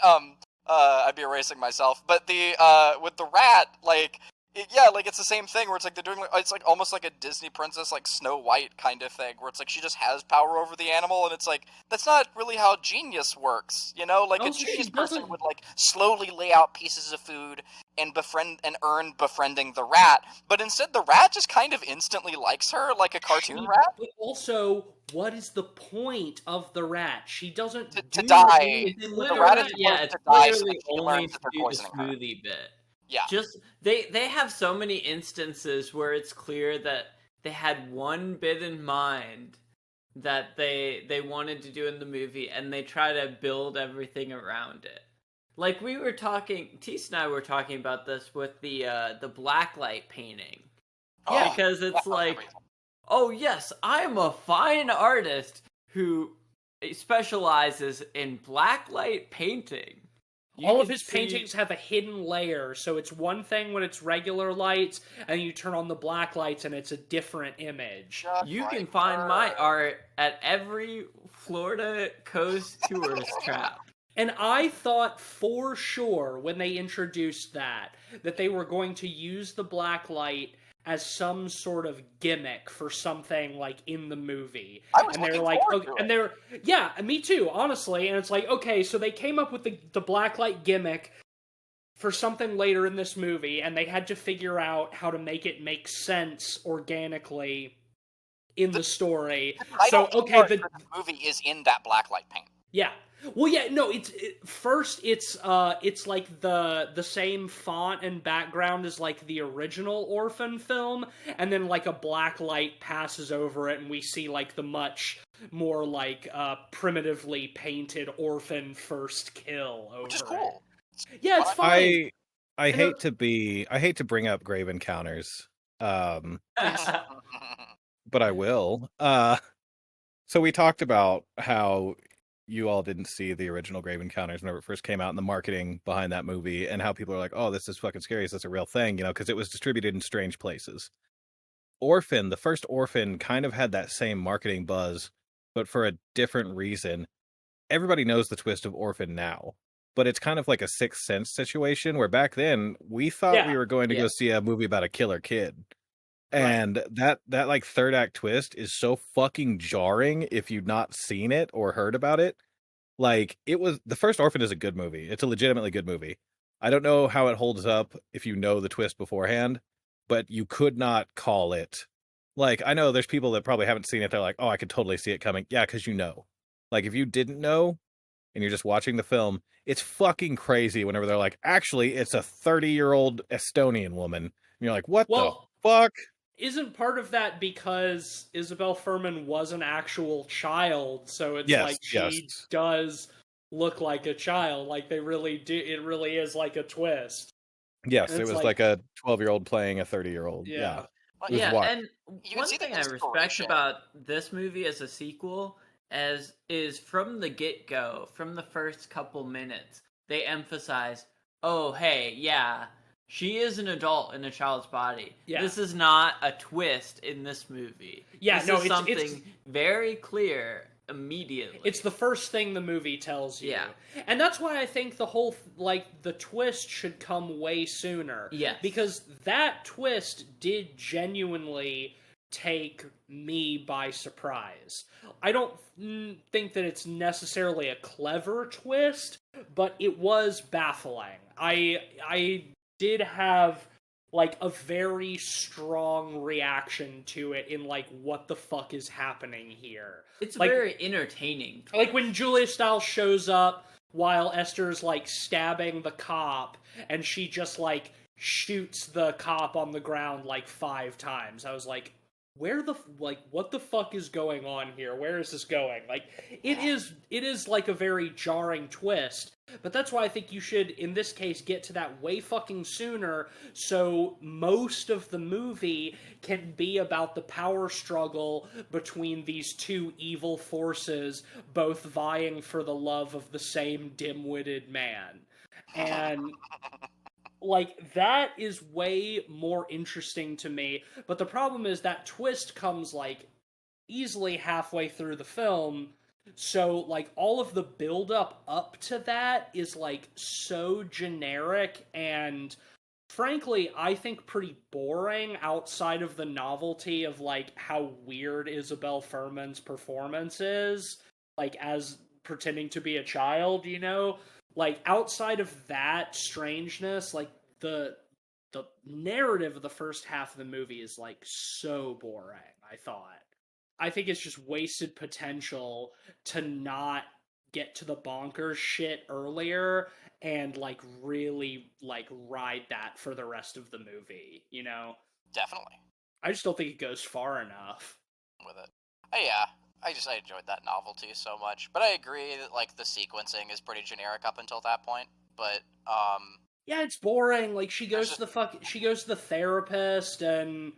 Speaker 3: I'd be erasing myself. But the with the rat, like, like it's the same thing where it's like they're doing, it's like almost like a Disney princess, like Snow White kind of thing, where it's like she just has power over the animal, and it's like that's not really how genius works, Like a
Speaker 1: Also, she
Speaker 3: genius person
Speaker 1: doesn't-
Speaker 3: would like slowly lay out pieces of food and earn befriending the rat, but instead the rat just kind of instantly likes her, like a cartoon rat.
Speaker 1: But also, what is the point of the rat? She doesn't
Speaker 3: To
Speaker 1: do
Speaker 3: die.
Speaker 1: anything with
Speaker 3: The
Speaker 1: the
Speaker 3: rat
Speaker 1: rat.
Speaker 3: is
Speaker 2: Yeah,
Speaker 3: supposed
Speaker 2: it's
Speaker 3: to die so
Speaker 2: literally
Speaker 3: that she
Speaker 2: only
Speaker 3: learns
Speaker 2: to
Speaker 3: that they're
Speaker 2: do the
Speaker 3: poisoning her.
Speaker 2: smoothie bit.
Speaker 3: Yeah.
Speaker 2: Just they have so many instances where it's clear that they had one bit in mind that they wanted to do in the movie, and they try to build everything around it. Like we were talking, Teese and I were talking about this with the blacklight painting.
Speaker 1: Yeah,
Speaker 2: Because it's
Speaker 3: that's
Speaker 2: like,
Speaker 3: everything.
Speaker 2: oh yes, I'm a fine artist who specializes in blacklight painting. You
Speaker 1: All of
Speaker 2: can
Speaker 1: his
Speaker 2: see-
Speaker 1: paintings have a hidden layer, so it's one thing when it's regular lights, and you turn on the black lights and it's a different image.
Speaker 3: Just
Speaker 2: You can
Speaker 3: like
Speaker 2: find my
Speaker 3: her.
Speaker 2: art at every Florida coast tourist trap.
Speaker 1: And I thought for sure when they introduced that they were going to use the black light as some sort of gimmick for something like in the movie.
Speaker 3: I was
Speaker 1: And they were
Speaker 3: looking
Speaker 1: like,
Speaker 3: forward
Speaker 1: okay,
Speaker 3: to
Speaker 1: and
Speaker 3: it.
Speaker 1: they're, yeah, me too, honestly. And it's like, okay, so they came up with the blacklight gimmick for something later in this movie, and they had to figure out how to make it make sense organically in the story.
Speaker 3: I
Speaker 1: So,
Speaker 3: don't
Speaker 1: okay,
Speaker 3: the movie is in that blacklight paint.
Speaker 1: yeah. Well, yeah, no, first it's like the same font and background as like the original Orphan film, and then like a black light passes over it and we see like the much more like primitively painted Orphan first kill over
Speaker 3: Which is
Speaker 1: it.
Speaker 3: cool.
Speaker 1: Yeah, it's fine.
Speaker 4: I
Speaker 1: know-
Speaker 4: hate to bring up Grave Encounters. But I will. So we talked about how you all didn't see the original Grave Encounters whenever it first came out, and the marketing behind that movie, and how people are like, oh, this is fucking scary. Is this a real thing? Because it was distributed in strange places. Orphan, the first Orphan, kind of had that same marketing buzz, but for a different reason. Everybody knows the twist of Orphan now. but it's kind of like a Sixth Sense situation where back then we thought we were going to go see a movie about a killer kid. And that like third act twist is so fucking jarring if you've not seen it or heard about it. Like, it was the first Orphan is a good movie. It's a legitimately good movie. I don't know how it holds up if you know the twist beforehand, but you could not call it. Like, I know there's people that probably haven't seen it. They're like, oh, I could totally see it coming. Yeah, because you know. Like, if you didn't know and you're just watching the film, it's fucking crazy whenever they're like, actually, it's a 30-year-old Estonian woman. And you're like, what the fuck?
Speaker 1: Isn't part of that because Isabel Fuhrman was an actual child, so it's like she does look like a child, like they really do. It really is like a twist.
Speaker 4: Yes, it was like a 12-year-old playing a 30-year-old. Yeah.
Speaker 2: And one thing I respect about this movie as a sequel is from the get-go, from the first couple minutes, they emphasize, oh, hey, yeah, she is an adult in a child's body. Yeah. This is not a twist in this movie. Yeah, this is something very clear immediately.
Speaker 1: It's the first thing the movie tells you. Yeah. And that's why I think the whole, the twist should come way sooner. Yeah. Because that twist did genuinely take me by surprise. I don't think that it's necessarily a clever twist, but it was baffling. I did have a very strong reaction to it in what the fuck is happening here.
Speaker 2: It's very entertaining.
Speaker 1: Like when Julia Stiles shows up while Esther's stabbing the cop and she just shoots the cop on the ground 5 times. I was like, what the fuck is going on here? Where is this going? It is a very jarring twist, but that's why I think you should, in this case, get to that way fucking sooner, so most of the movie can be about the power struggle between these two evil forces, both vying for the love of the same dim-witted man. And that is way more interesting to me, but the problem is that twist comes, easily halfway through the film, so, all of the build-up up to that is, so generic and, frankly, I think pretty boring outside of the novelty of, how weird Isabel Fuhrman's performance is, as pretending to be a child, you know? Outside of that strangeness, the narrative of the first half of the movie is, so boring, I thought. I think it's just wasted potential to not get to the bonkers shit earlier and, really, ride that for the rest of the movie, you know?
Speaker 3: Definitely.
Speaker 1: I just don't think it goes far enough.
Speaker 3: With it. Oh, yeah. I enjoyed that novelty so much. But I agree that, the sequencing is pretty generic up until that point. But,
Speaker 1: yeah, it's boring. She goes to the therapist, and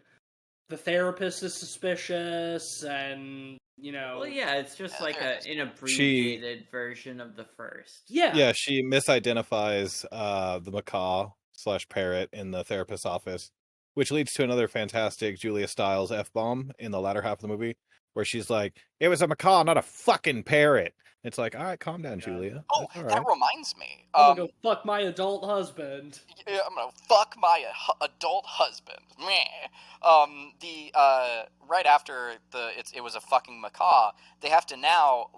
Speaker 1: the therapist is suspicious, and, you know...
Speaker 2: Well, yeah, it's just an abbreviated version of the first.
Speaker 1: Yeah.
Speaker 4: Yeah, she misidentifies the macaw/parrot in the therapist's office, which leads to another fantastic Julia Stiles F-bomb in the latter half of the movie, where she's like, it was a macaw, not a fucking parrot. It's like, all right, calm down, Julia.
Speaker 3: Oh, that reminds me.
Speaker 1: I'm gonna go fuck my adult husband.
Speaker 3: Yeah, I'm gonna fuck my adult husband. Meh. Right after it was a fucking macaw, they have to now,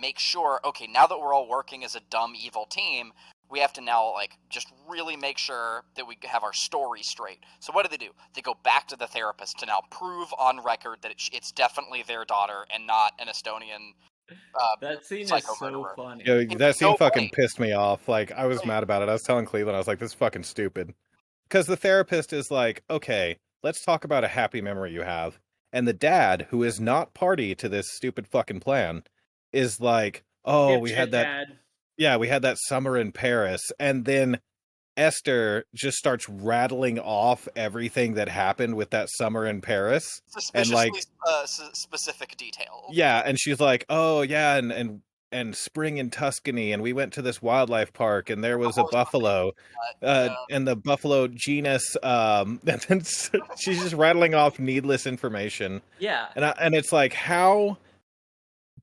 Speaker 3: make sure, okay, now that we're all working as a dumb, evil team, we have to now, just really make sure that we have our story straight. So what do? They go back to the therapist to now prove on record that it's definitely their daughter and not an Estonian
Speaker 2: that scene is so funny.
Speaker 4: Yeah, that scene fucking pissed me off. I was mad about it. I was telling Cleveland, I was like, this is fucking stupid. Because the therapist is like, okay, let's talk about a happy memory you have. And the dad, who is not party to this stupid fucking plan, is like, oh, we had that... Dad. Yeah, we had that summer in Paris, and then Esther just starts rattling off everything that happened with that summer in Paris.
Speaker 3: Suspiciously specific detail.
Speaker 4: Yeah, and she's like, oh, yeah, and spring in Tuscany, and we went to this wildlife park, and there was a buffalo, and the buffalo genus, and then she's just rattling off needless information.
Speaker 2: Yeah.
Speaker 4: And it's like, how...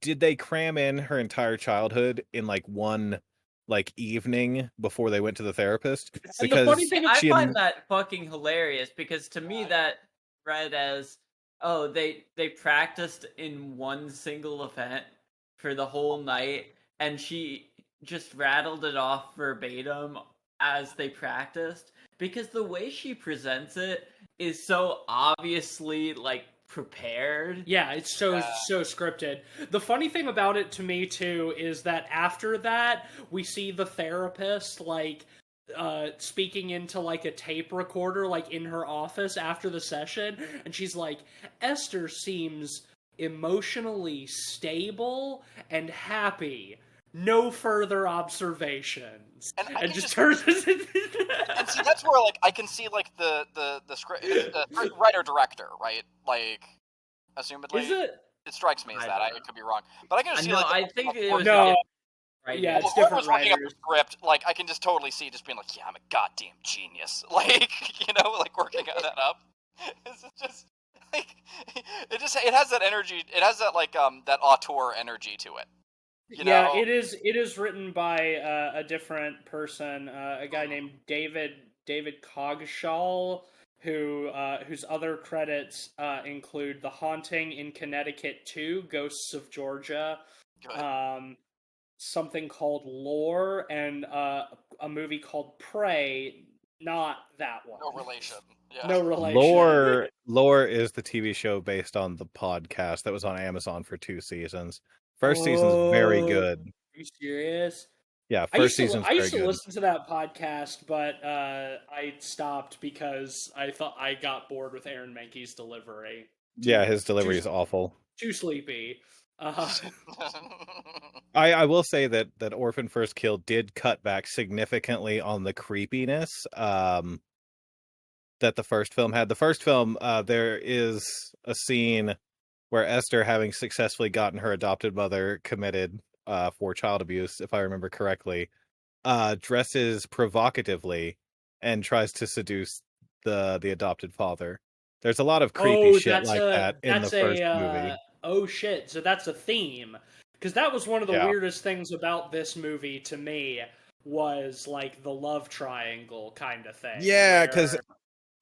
Speaker 4: did they cram in her entire childhood in one like evening before they went to the therapist.
Speaker 1: And the funny
Speaker 4: Because
Speaker 1: thing
Speaker 2: I
Speaker 4: she
Speaker 2: find that fucking hilarious because to me that read as, oh, they practiced in one single event for the whole night, and she just rattled it off verbatim as they practiced, because the way she presents it is so obviously like prepared.
Speaker 1: Yeah, it's so scripted. The funny thing about it to me too is that after that we see the therapist like speaking into like a tape recorder like in her office after the session, and she's like, Esther seems emotionally stable and happy. No further observations.
Speaker 3: And I can
Speaker 1: just
Speaker 3: just-
Speaker 1: turns
Speaker 3: And see, that's where like I can see like the script writer director, right? Like, assumedly,
Speaker 1: Is it?
Speaker 3: It strikes me as that. I could be wrong, but I can just see
Speaker 2: No,
Speaker 3: like
Speaker 2: I think it was
Speaker 1: No.
Speaker 2: right.
Speaker 1: Yeah, it's
Speaker 3: whoever
Speaker 1: different
Speaker 3: was working up the
Speaker 1: writers.
Speaker 3: script, like I can just totally see just being like, yeah, I'm a goddamn genius, like like working that up. It's just like it has that energy. It has that like that auteur energy to it.
Speaker 1: Yeah, it is written by a different person, a guy named David Cogshall, whose other credits include The Haunting in Connecticut 2, Ghosts of Georgia, something called Lore, and a movie called Prey. Not that one.
Speaker 3: No relation. Yeah.
Speaker 1: No relation.
Speaker 4: Lore is the TV show based on the podcast that was on Amazon for 2 seasons. First season's very good.
Speaker 1: Are you serious?
Speaker 4: Yeah, first season's
Speaker 1: I
Speaker 4: very
Speaker 1: used to
Speaker 4: good.
Speaker 1: listen to that podcast, but I stopped because I thought I got bored with Aaron Mankey's delivery.
Speaker 4: Yeah, his delivery is awful.
Speaker 1: Too sleepy.
Speaker 4: I will say that Orphan First Kill did cut back significantly on the creepiness that the first film had. The first film, there is a scene where Esther, having successfully gotten her adopted mother committed for child abuse, if I remember correctly, dresses provocatively and tries to seduce the adopted father. There's a lot of creepy shit like that in the first movie.
Speaker 1: Oh shit, so that's a theme. Because that was one of the
Speaker 4: Yeah.
Speaker 1: weirdest things about this movie to me, was like the love triangle kind of thing.
Speaker 4: Yeah, because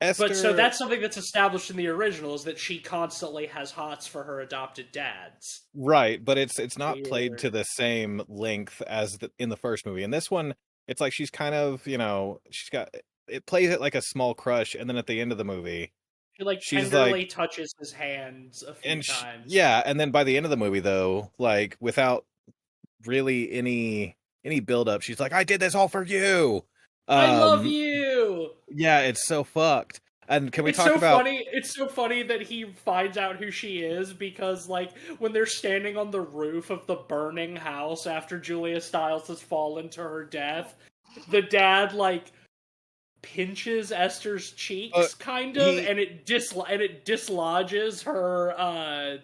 Speaker 4: Esther...
Speaker 1: But so that's something that's established in the original, is that she constantly has hots for her adopted dads.
Speaker 4: Right, but it's not played
Speaker 1: Weird.
Speaker 4: to the same length as in the first movie. In this one, it's like she's kind of, it plays it like a small crush, and then at the end of the movie,
Speaker 1: She like
Speaker 4: she's
Speaker 1: tenderly touches his hands a few
Speaker 4: and
Speaker 1: times.
Speaker 4: and then by the end of the movie, though, like without really any build up, she's like, "I did this all for you.
Speaker 1: I love you."
Speaker 4: Yeah, it's so fucked. And can we
Speaker 1: It's
Speaker 4: talk
Speaker 1: so
Speaker 4: about?
Speaker 1: funny. It's so funny that he finds out who she is, because like when they're standing on the roof of the burning house after Julia Stiles has fallen to her death, the dad like pinches Esther's cheeks kind of, and it dislodges her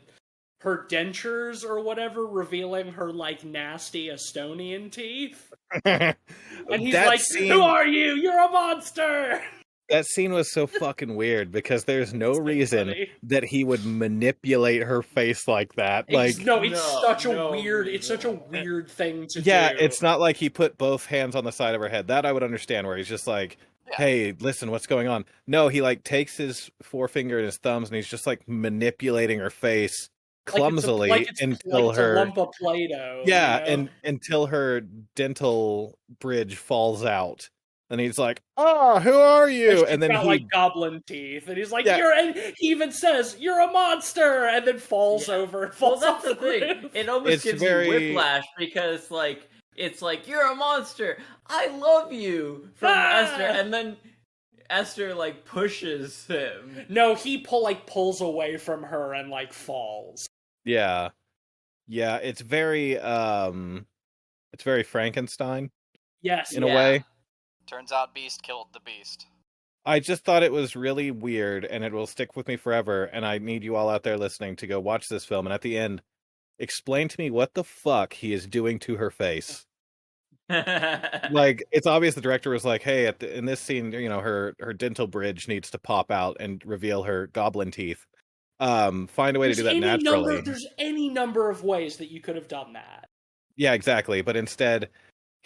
Speaker 1: her dentures or whatever, revealing her like nasty Estonian teeth. And he's like, "Who are you? You're a monster!"
Speaker 4: That scene was so fucking weird because there's no reason
Speaker 1: funny.
Speaker 4: that he would manipulate her face like that. Like,
Speaker 1: it's such a weird thing to do.
Speaker 4: yeah, it's not like he put both hands on the side of her head. That I would understand, where he's just like, "Hey, listen, what's going on?" No, he like takes his forefinger and his thumbs and he's just like manipulating her face clumsily until her
Speaker 1: a lump of Play-Doh.
Speaker 4: Yeah, and until her dental bridge falls out. And he's like, "Oh, who are you?" And then
Speaker 1: got
Speaker 4: he
Speaker 1: like goblin teeth, and he's like,
Speaker 4: Yeah.
Speaker 1: and he even says, "You're a monster," and then falls over. And falls
Speaker 2: Well, that's
Speaker 1: off
Speaker 2: the thing.
Speaker 1: roof.
Speaker 2: It almost
Speaker 4: It's
Speaker 2: gives
Speaker 4: very-
Speaker 2: you whiplash because, like, it's like, "You're a monster. I love you," from Esther, and then Esther like pushes him.
Speaker 1: No, he pulls away from her and like falls.
Speaker 4: Yeah. It's very Frankenstein
Speaker 1: Yes,
Speaker 4: in a way.
Speaker 3: Turns out Beast killed the Beast.
Speaker 4: I just thought it was really weird, and it will stick with me forever. And I need you all out there listening to go watch this film, and at the end, explain to me what the fuck he is doing to her face. Like, it's obvious the director was like, "Hey, in this scene, her dental bridge needs to pop out and reveal her goblin teeth. Find a way to do that naturally."
Speaker 1: There's any number of ways that you could have done that.
Speaker 4: Yeah, exactly. But instead,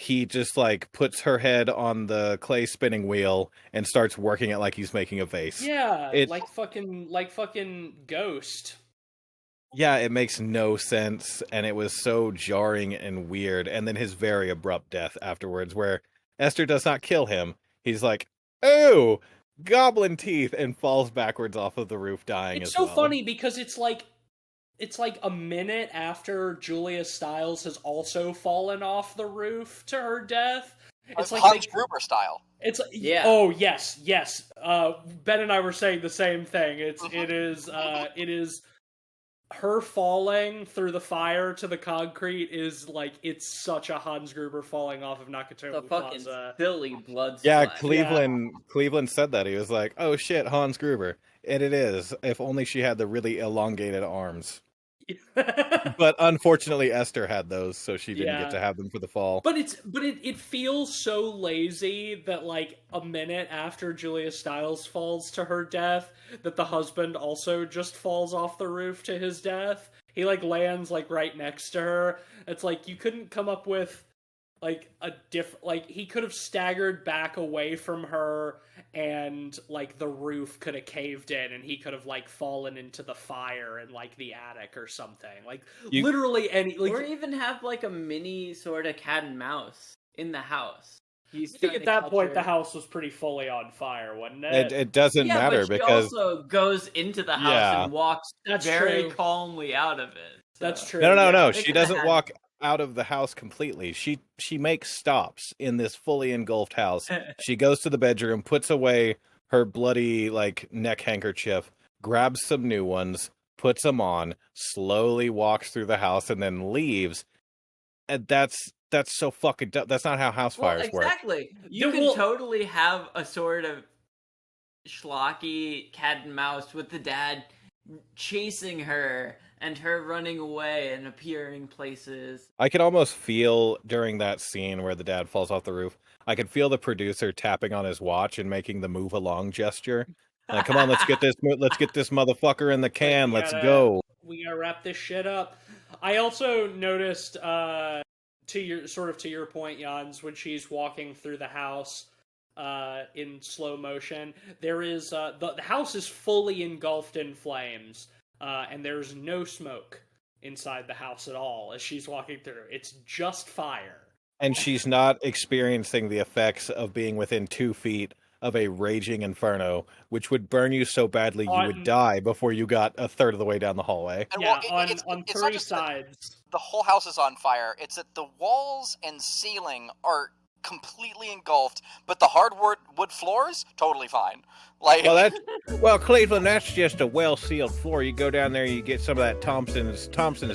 Speaker 4: he just like puts her head on the clay spinning wheel and starts working it like he's making a vase.
Speaker 1: Yeah,
Speaker 4: It
Speaker 1: like fucking Ghost.
Speaker 4: yeah, it makes no sense, and it was so jarring and weird. And then his very abrupt death afterwards, where Esther does not kill him. He's like, "Oh, goblin teeth," and falls backwards off of the roof, dying
Speaker 1: It's
Speaker 4: as
Speaker 1: so
Speaker 4: well.
Speaker 1: funny because it's like a minute after Julia Stiles has also fallen off the roof to her death. It's like
Speaker 3: Hans Gruber style.
Speaker 1: It's
Speaker 2: Yeah.
Speaker 1: Oh yes. Ben and I were saying the same thing. It is her falling through the fire to the concrete is like it's such a Hans Gruber falling off of Nakatomi
Speaker 2: The fucking
Speaker 1: Plaza.
Speaker 2: silly blood
Speaker 4: Yeah,
Speaker 2: splash.
Speaker 4: Cleveland said that. He was like, "Oh shit, Hans Gruber." And it is. If only she had the really elongated arms. But unfortunately, Esther had those, so she didn't get to have them for the fall.
Speaker 1: But it feels so lazy that like a minute after Julia Stiles falls to her death, that the husband also just falls off the roof to his death. He like lands like right next to her. It's like you couldn't come up with like a like he could have staggered back away from her and like the roof could have caved in and he could have like fallen into the fire in like the attic or something. Like literally any like,
Speaker 2: or even have like a mini sort of cat and mouse in the house.
Speaker 1: I think at that point the house was pretty fully on fire, wasn't it?
Speaker 4: It doesn't matter
Speaker 2: but she
Speaker 4: because
Speaker 2: also goes into the house and walks very calmly out of it. So.
Speaker 1: That's true.
Speaker 4: No. She doesn't walk out of the house completely. She makes stops in this fully engulfed house. She goes to the bedroom, puts away her bloody like neck handkerchief, grabs some new ones, puts them on, slowly walks through the house, and then leaves. And that's so fucking dumb. That's not how house fires work.
Speaker 2: Exactly. You can totally have a sort of schlocky cat and mouse with the dad chasing her and her running away and appearing places.
Speaker 4: I could almost feel during that scene where the dad falls off the roof, I could feel the producer tapping on his watch and making the move along gesture. Like, come on, let's get this motherfucker in the can. Let's go.
Speaker 1: We gotta wrap this shit up. I also noticed, to your point, Jans, when she's walking through the house, in slow motion, there is the house is fully engulfed in flames. And there's no smoke inside the house at all as she's walking through. It's just fire.
Speaker 4: And she's not experiencing the effects of being within 2 feet of a raging inferno, which would burn you so badly you would die before you got a third of the way down the hallway.
Speaker 3: And
Speaker 1: on three sides.
Speaker 3: The whole house is on fire. It's that the walls and ceiling are completely engulfed, but the hardwood wood floors totally fine. Like,
Speaker 4: well, Cleveland, that's just a well-sealed floor. You go down there, you get some of that Thompson's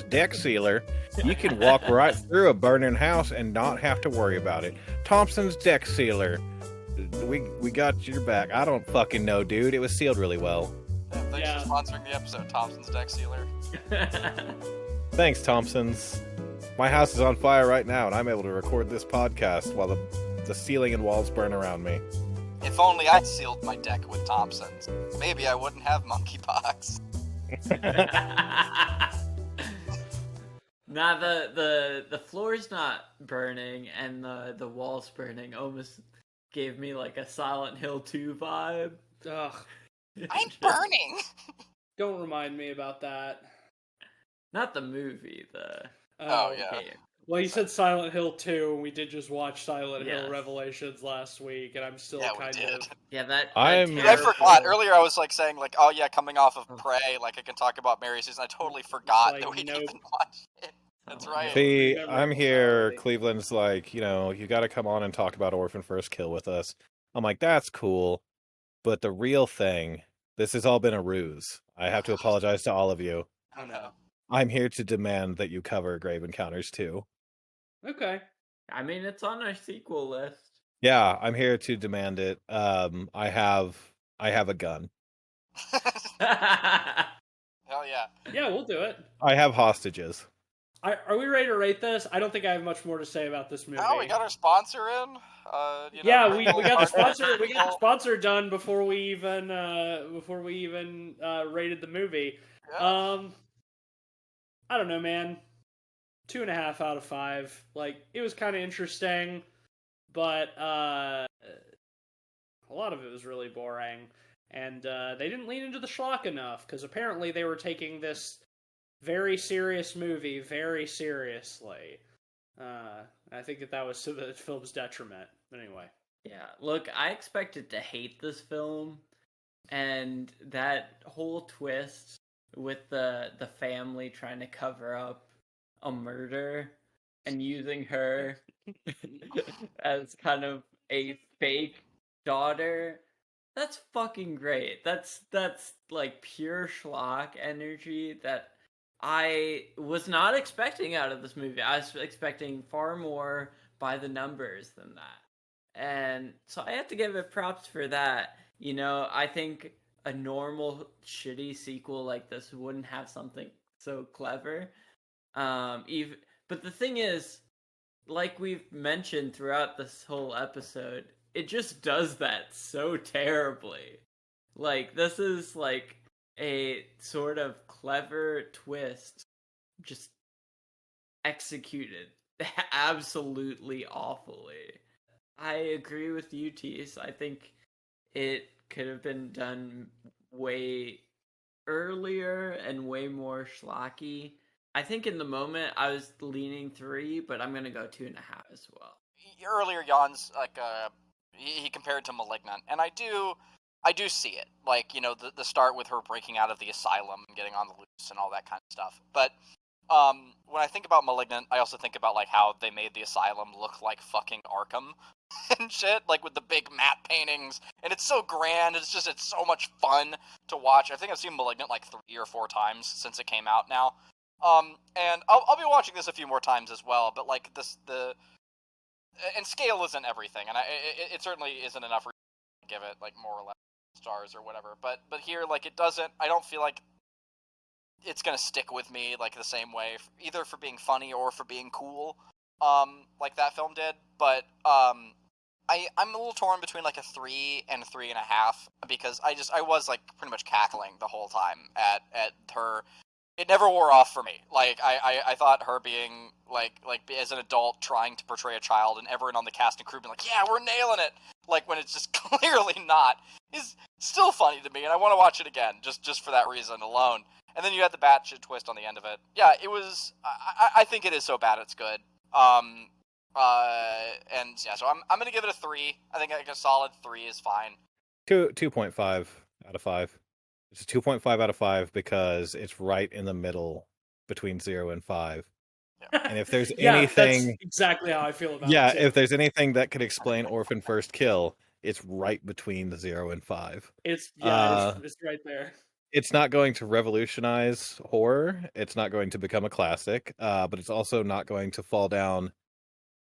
Speaker 4: deck sealer. You can walk right through a burning house and not have to worry about it. Thompson's deck sealer. We got your back. I don't fucking know, dude. It was sealed really well.
Speaker 3: Thanks for sponsoring the episode, Thompson's deck sealer.
Speaker 4: Thanks, Thompson's. My house is on fire right now, and I'm able to record this podcast while the ceiling and walls burn around me.
Speaker 3: If only I'd sealed my deck with Thompson's. Maybe I wouldn't have monkeypox.
Speaker 2: Nah, the floor's not burning, and the walls burning almost gave me like a Silent Hill 2 vibe.
Speaker 1: Ugh.
Speaker 3: I'm burning!
Speaker 1: Don't remind me about that.
Speaker 2: Not the movie,
Speaker 3: Oh, yeah.
Speaker 2: game.
Speaker 1: Well, you said Silent Hill 2, and we did just watch Silent Hill Revelations last week, and I'm still kind of...
Speaker 2: Yeah, that
Speaker 3: I forgot. Earlier I was like saying, like, oh yeah, coming off of Prey, like I can talk about Mary Season. I totally forgot that we didn't even watch it. That's right.
Speaker 4: See, I'm here. Cleveland's like, you got to come on and talk about Orphan First Kill with us. I'm like, that's cool. But the real thing, this has all been a ruse. I have to apologize to all of you.
Speaker 3: Oh no.
Speaker 4: I'm here to demand that you cover Grave Encounters 2.
Speaker 1: Okay.
Speaker 2: I mean, it's on our sequel list.
Speaker 4: Yeah, I'm here to demand it. I have a gun.
Speaker 3: Hell yeah.
Speaker 1: Yeah, we'll do it.
Speaker 4: I have hostages.
Speaker 1: Are we ready to rate this? I don't think I have much more to say about this movie.
Speaker 3: Oh, we got our sponsor in.
Speaker 1: We got the sponsor. We got the sponsor done before we even rated the movie.
Speaker 3: Yeah.
Speaker 1: I don't know, man. 2.5 out of 5. Like, it was kind of interesting, but a lot of it was really boring. And they didn't lean into the schlock enough, because apparently they were taking this very serious movie very seriously. I think that was to the film's detriment. But anyway.
Speaker 2: Yeah, look, I expected to hate this film, and that whole twist with the family trying to cover up a murder and using her as kind of a fake daughter, that's fucking great. That's like pure schlock energy that I was not expecting out of this movie. I was expecting far more by the numbers than that. And so I have to give it props for that. You know, I think a normal shitty sequel like this wouldn't have something so clever. But the thing is, like we've mentioned throughout this whole episode, it just does that so terribly. Like, this is like a sort of clever twist just executed absolutely awfully. I agree with you, Tease. I think it could have been done way earlier and way more schlocky. I think in the moment I was leaning 3, but I'm gonna go 2.5 as well.
Speaker 3: Earlier, Jan's like he compared to *Malignant*, and I do see it. Like, you know, the start with her breaking out of the asylum and getting on the loose and all that kind of stuff. But when I think about *Malignant*, I also think about like how they made the asylum look like fucking Arkham and shit, like with the big matte paintings, and it's so grand. It's so much fun to watch. I think I've seen *Malignant* like 3 or 4 times since it came out now. And I'll be watching this a few more times as well. But like and scale isn't everything, and it certainly isn't enough to give it like more or less stars or whatever. But here, like, it doesn't. I don't feel like it's gonna stick with me like the same way, either for being funny or for being cool, like that film did. But I'm a little torn between like a 3 and a 3.5, because I was like pretty much cackling the whole time at her. It never wore off for me. Like, I thought her being like as an adult trying to portray a child, and everyone on the cast and crew being like, yeah, we're nailing it, like when it's just clearly not, is still funny to me, and I want to watch it again just for that reason alone. And then you had the batshit twist on the end of it. Yeah, it was. I think it is so bad it's good. And yeah, so I'm gonna give it a 3. I think like a solid 3 is fine.
Speaker 4: 2.5 out of 5. It's a 2.5 out of 5 because it's right in the middle between 0 and 5.
Speaker 3: Yeah.
Speaker 4: And if there's
Speaker 1: Yeah,
Speaker 4: anything,
Speaker 1: that's exactly how I feel about
Speaker 4: yeah,
Speaker 1: it. Yeah,
Speaker 4: if there's anything that could explain Orphan First Kill, it's right between the 0 and 5.
Speaker 1: it's right there.
Speaker 4: It's not going to revolutionize horror. It's not going to become a classic, but it's also not going to fall down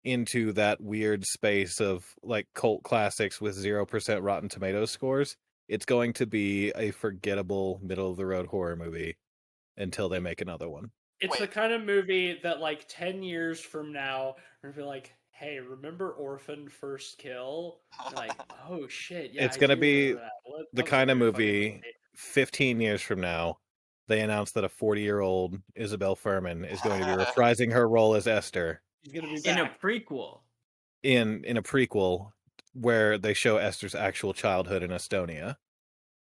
Speaker 4: into that weird space of like cult classics with 0% Rotten Tomatoes scores. It's going to be a forgettable middle of the road horror movie until they make another one.
Speaker 1: It's the kind of movie that like 10 years from now we're gonna be like, hey, remember Orphan First Kill? And like, oh shit, yeah.
Speaker 4: It's gonna be the kind of
Speaker 1: movie.
Speaker 4: movie 15 years from now they announce that a 40-year-old Isabel Fuhrman is going to be reprising her role as Esther.
Speaker 1: She's gonna be back.
Speaker 2: In a prequel.
Speaker 4: In a prequel where they show Esther's actual childhood in Estonia,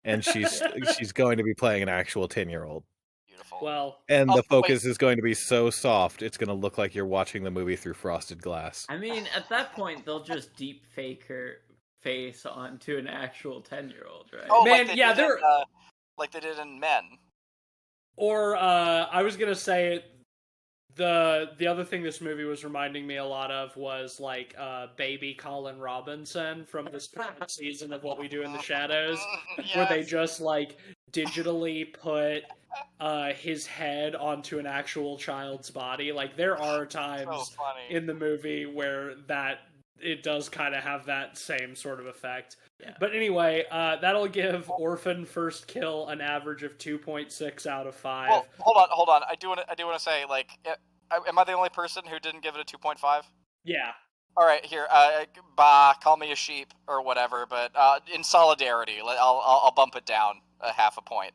Speaker 4: and she's going to be playing an actual 10-year-old.
Speaker 3: Beautiful.
Speaker 1: Well,
Speaker 4: and the focus is going to be so soft, it's going to look like you're watching the movie through frosted glass.
Speaker 2: I mean, at that point, they'll just deep fake her face onto an actual 10-year-old, right?
Speaker 3: Oh,
Speaker 1: man,
Speaker 3: like
Speaker 1: yeah, they're
Speaker 3: like they did in Men.
Speaker 1: Or I was gonna say the other thing this movie was reminding me a lot of was like baby Colin Robinson from this season of What We Do in the Shadows,
Speaker 3: Yes.
Speaker 1: where they just like digitally put his head onto an actual child's body. Like, there are times
Speaker 3: So funny.
Speaker 1: in the movie where it does kind of have that same sort of effect.
Speaker 2: Yeah.
Speaker 1: But anyway, that'll give Orphan First Kill an average of 2.6 out of 5.
Speaker 3: Well, hold on. I do want to say, like, am I the only person who didn't give it a 2.5?
Speaker 1: Yeah.
Speaker 3: All right, here. Call me a sheep or whatever, but in solidarity, I'll bump it down a half a point,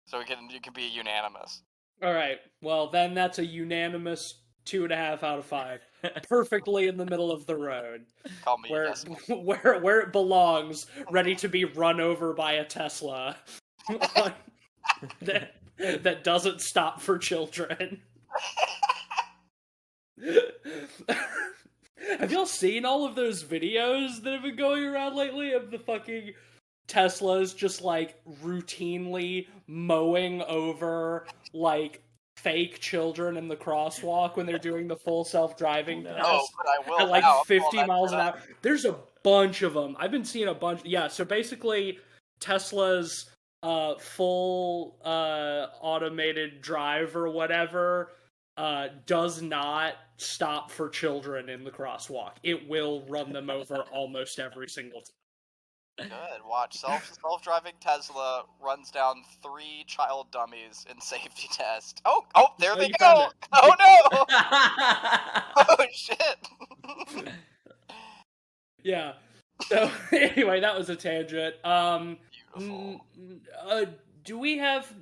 Speaker 3: so you can be unanimous.
Speaker 1: All right. Well, then that's a unanimous 2.5 out of 5. Perfectly in the middle of the road,
Speaker 3: Call me
Speaker 1: where
Speaker 3: yes.
Speaker 1: where it belongs, ready to be run over by a Tesla that doesn't stop for children. Have y'all seen all of those videos that have been going around lately of the fucking Teslas just like routinely mowing over like fake children in the crosswalk when they're doing the full self-driving
Speaker 2: No.
Speaker 3: Oh,
Speaker 1: test
Speaker 3: but I will
Speaker 1: at like
Speaker 3: now. I'm
Speaker 1: 50
Speaker 3: pulling that
Speaker 1: miles
Speaker 3: shit
Speaker 1: an
Speaker 3: up.
Speaker 1: hour? There's a bunch of them. I've been seeing a bunch. Yeah, so basically Tesla's full automated drive or whatever does not stop for children in the crosswalk. It will run them over almost every single time.
Speaker 3: Good. Watch. Self-driving Tesla runs down 3 child dummies in safety test. Oh, there
Speaker 1: Oh,
Speaker 3: they
Speaker 1: you
Speaker 3: go!
Speaker 1: found it.
Speaker 3: Oh no! Oh shit!
Speaker 1: Yeah. So anyway, that was a tangent.
Speaker 3: Beautiful.
Speaker 1: Do we have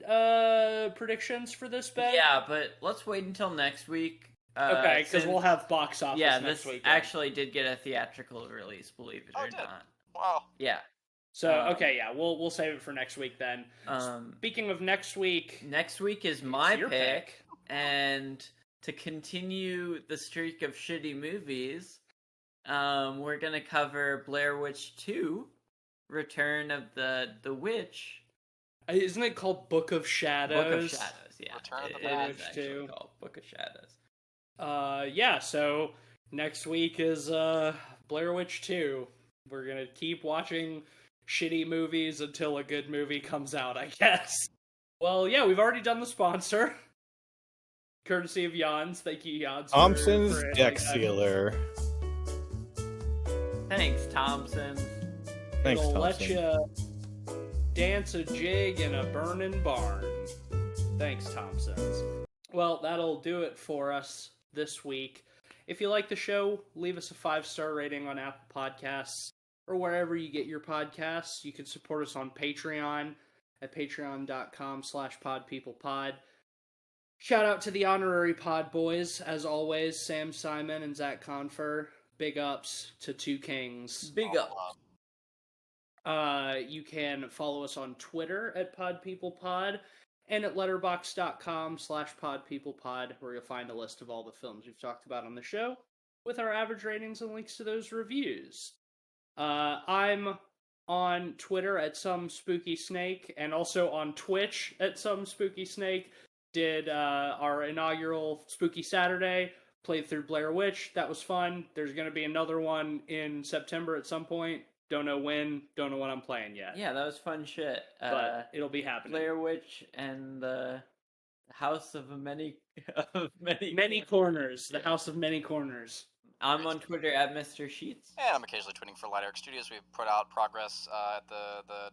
Speaker 1: predictions for this, Ben?
Speaker 2: Yeah, but let's wait until next week.
Speaker 1: Okay, because
Speaker 2: since-
Speaker 1: we'll have box office
Speaker 2: Yeah,
Speaker 1: next
Speaker 2: this
Speaker 1: week.
Speaker 2: actually did get a theatrical release, believe it
Speaker 3: Oh,
Speaker 2: or
Speaker 3: it did.
Speaker 2: not.
Speaker 3: Wow.
Speaker 2: Yeah.
Speaker 1: So okay, yeah, we'll save it for next week then. Speaking of next week,
Speaker 2: Next week is my
Speaker 1: your
Speaker 2: pick, and to continue the streak of shitty movies, we're gonna cover Blair Witch 2, Return of the Witch.
Speaker 1: Isn't it called Book of Shadows?
Speaker 2: Book of Shadows, yeah.
Speaker 3: Return of the
Speaker 2: It
Speaker 3: Witch
Speaker 2: is actually
Speaker 1: 2.
Speaker 2: called Book of Shadows.
Speaker 1: Yeah, so next week is Blair Witch 2. We're gonna keep watching shitty movies until a good movie comes out, I guess. Well, yeah, we've already done the sponsor. Courtesy of Jans. Thank you, Jans.
Speaker 4: Thompson's
Speaker 1: for
Speaker 4: Deck
Speaker 1: that.
Speaker 4: Sealer.
Speaker 2: Thanks, Thompson.
Speaker 4: Thanks,
Speaker 1: It'll let
Speaker 4: Thompson.
Speaker 1: you dance a jig in a burning barn. Thanks, Thompsons. Well, that'll do it for us this week. If you like the show, leave us a 5-star rating on Apple Podcasts or wherever you get your podcasts. You can support us on Patreon at patreon.com/podpeoplepod. Shout out to the honorary pod boys, as always, Sam Simon and Zach Confer. Big ups to Two Kings.
Speaker 2: Big up.
Speaker 1: You can follow us on Twitter at PodPeoplePod and at letterboxd.com/PodPeoplePod, where you'll find a list of all the films we've talked about on the show, with our average ratings and links to those reviews. I'm on Twitter at SomeSpookySnake, and also on Twitch at SomeSpookySnake. Did our inaugural Spooky Saturday, played through Blair Witch. That was fun. There's going to be another one in September at some point. Don't know when, don't know what I'm playing yet.
Speaker 2: Yeah, that was fun shit.
Speaker 1: But it'll be happening.
Speaker 2: Blair Witch and the House of many
Speaker 1: corners. The House of Many Corners.
Speaker 2: I'm on Twitter at Mr. Sheets.
Speaker 3: And I'm occasionally tweeting for LightEric Studios. We've put out progress at the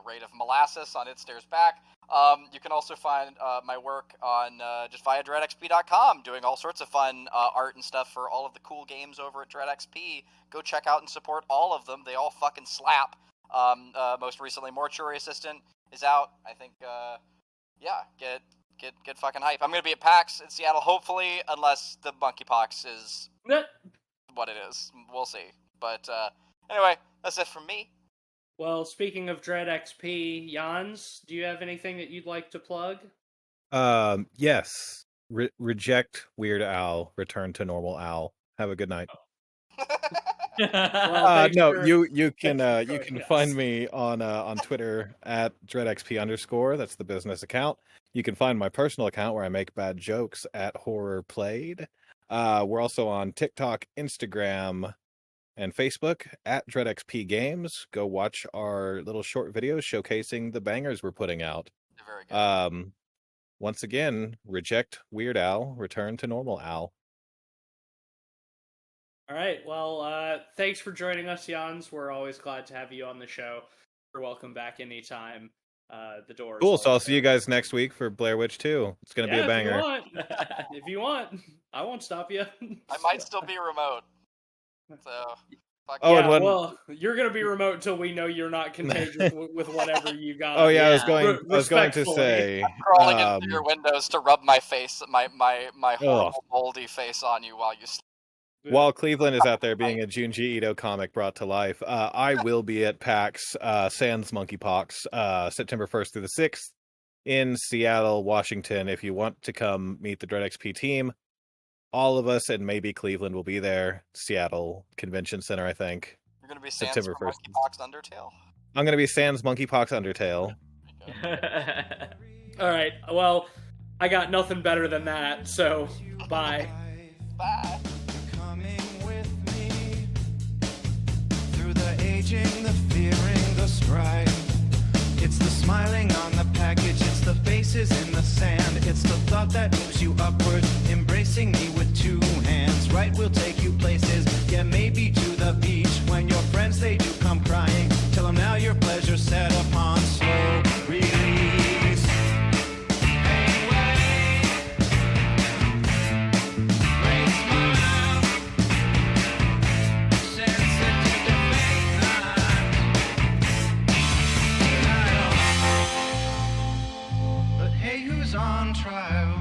Speaker 3: rate of molasses on It Stares Back. You can also find my work on just via DreadXP.com, doing all sorts of fun art and stuff for all of the cool games over at DreadXP. Go check out and support all of them. They all fucking slap. Most recently, Mortuary Assistant is out. I think, yeah, get fucking hype. I'm gonna be at PAX in Seattle, hopefully, unless the monkeypox is what it is. We'll see. But anyway, that's it from me.
Speaker 1: Well, speaking of DreadXP, Jans, do you have anything that you'd like to plug?
Speaker 4: Yes. Reject Weird Al. Return to normal Al. Have a good night.
Speaker 1: Well,
Speaker 4: No, you can
Speaker 1: joining
Speaker 4: find
Speaker 1: us.
Speaker 4: me on Twitter at DreadXP_. That's the business account. You can find my personal account where I make bad jokes at Horror Played. We're also on TikTok, Instagram, and Facebook at DreadXP Games. Go watch our little short videos showcasing the bangers we're putting out.
Speaker 3: Very good.
Speaker 4: Once again, reject Weird Al, return to normal Al.
Speaker 1: All right. Well, thanks for joining us, Jans. We're always glad to have you on the show. You're welcome back anytime. The door is
Speaker 4: Cool. So
Speaker 1: always
Speaker 4: I'll see you
Speaker 1: open.
Speaker 4: guys next week for Blair Witch 2. It's gonna be a banger.
Speaker 1: If you want, I won't stop you.
Speaker 3: I might still be remote. So Fuck
Speaker 4: Oh,
Speaker 3: yeah.
Speaker 4: and when-
Speaker 1: well, you're gonna be remote until we know you're not contagious with whatever you got.
Speaker 4: Oh yeah, I was
Speaker 2: Yeah.
Speaker 4: going. I was going to
Speaker 1: Respectfully.
Speaker 4: say.
Speaker 3: Crawling into your windows to rub my face, my horrible moldy face on you while you sleep.
Speaker 4: While Cleveland is out there being a Junji Ito comic brought to life, I will be at PAX Sans Monkeypox September 1st through the 6th in Seattle, Washington. If you want to come meet the DreadXP team, all of us and maybe Cleveland will be there. Seattle Convention Center, I think.
Speaker 3: You're gonna be Sans
Speaker 4: September
Speaker 3: for
Speaker 4: 1st.
Speaker 3: Monkeypox Undertale.
Speaker 4: I'm going to be Sans Monkeypox Undertale.
Speaker 1: All right. Well, I got nothing better than that. So, bye.
Speaker 3: Bye.
Speaker 5: Coming with me through the aging, the fearing, the strife. It's the smiling on the package, it's the faces in the sand. It's the thought that moves you upward, embracing me with two hands. Right, we'll take you places, yeah, maybe to the beach. When your friends, they do come crying, tell them now your pleasure's set upon slow release. Hey, wait. Great smile. Sensitive to fate denial. But hey, who's on trial?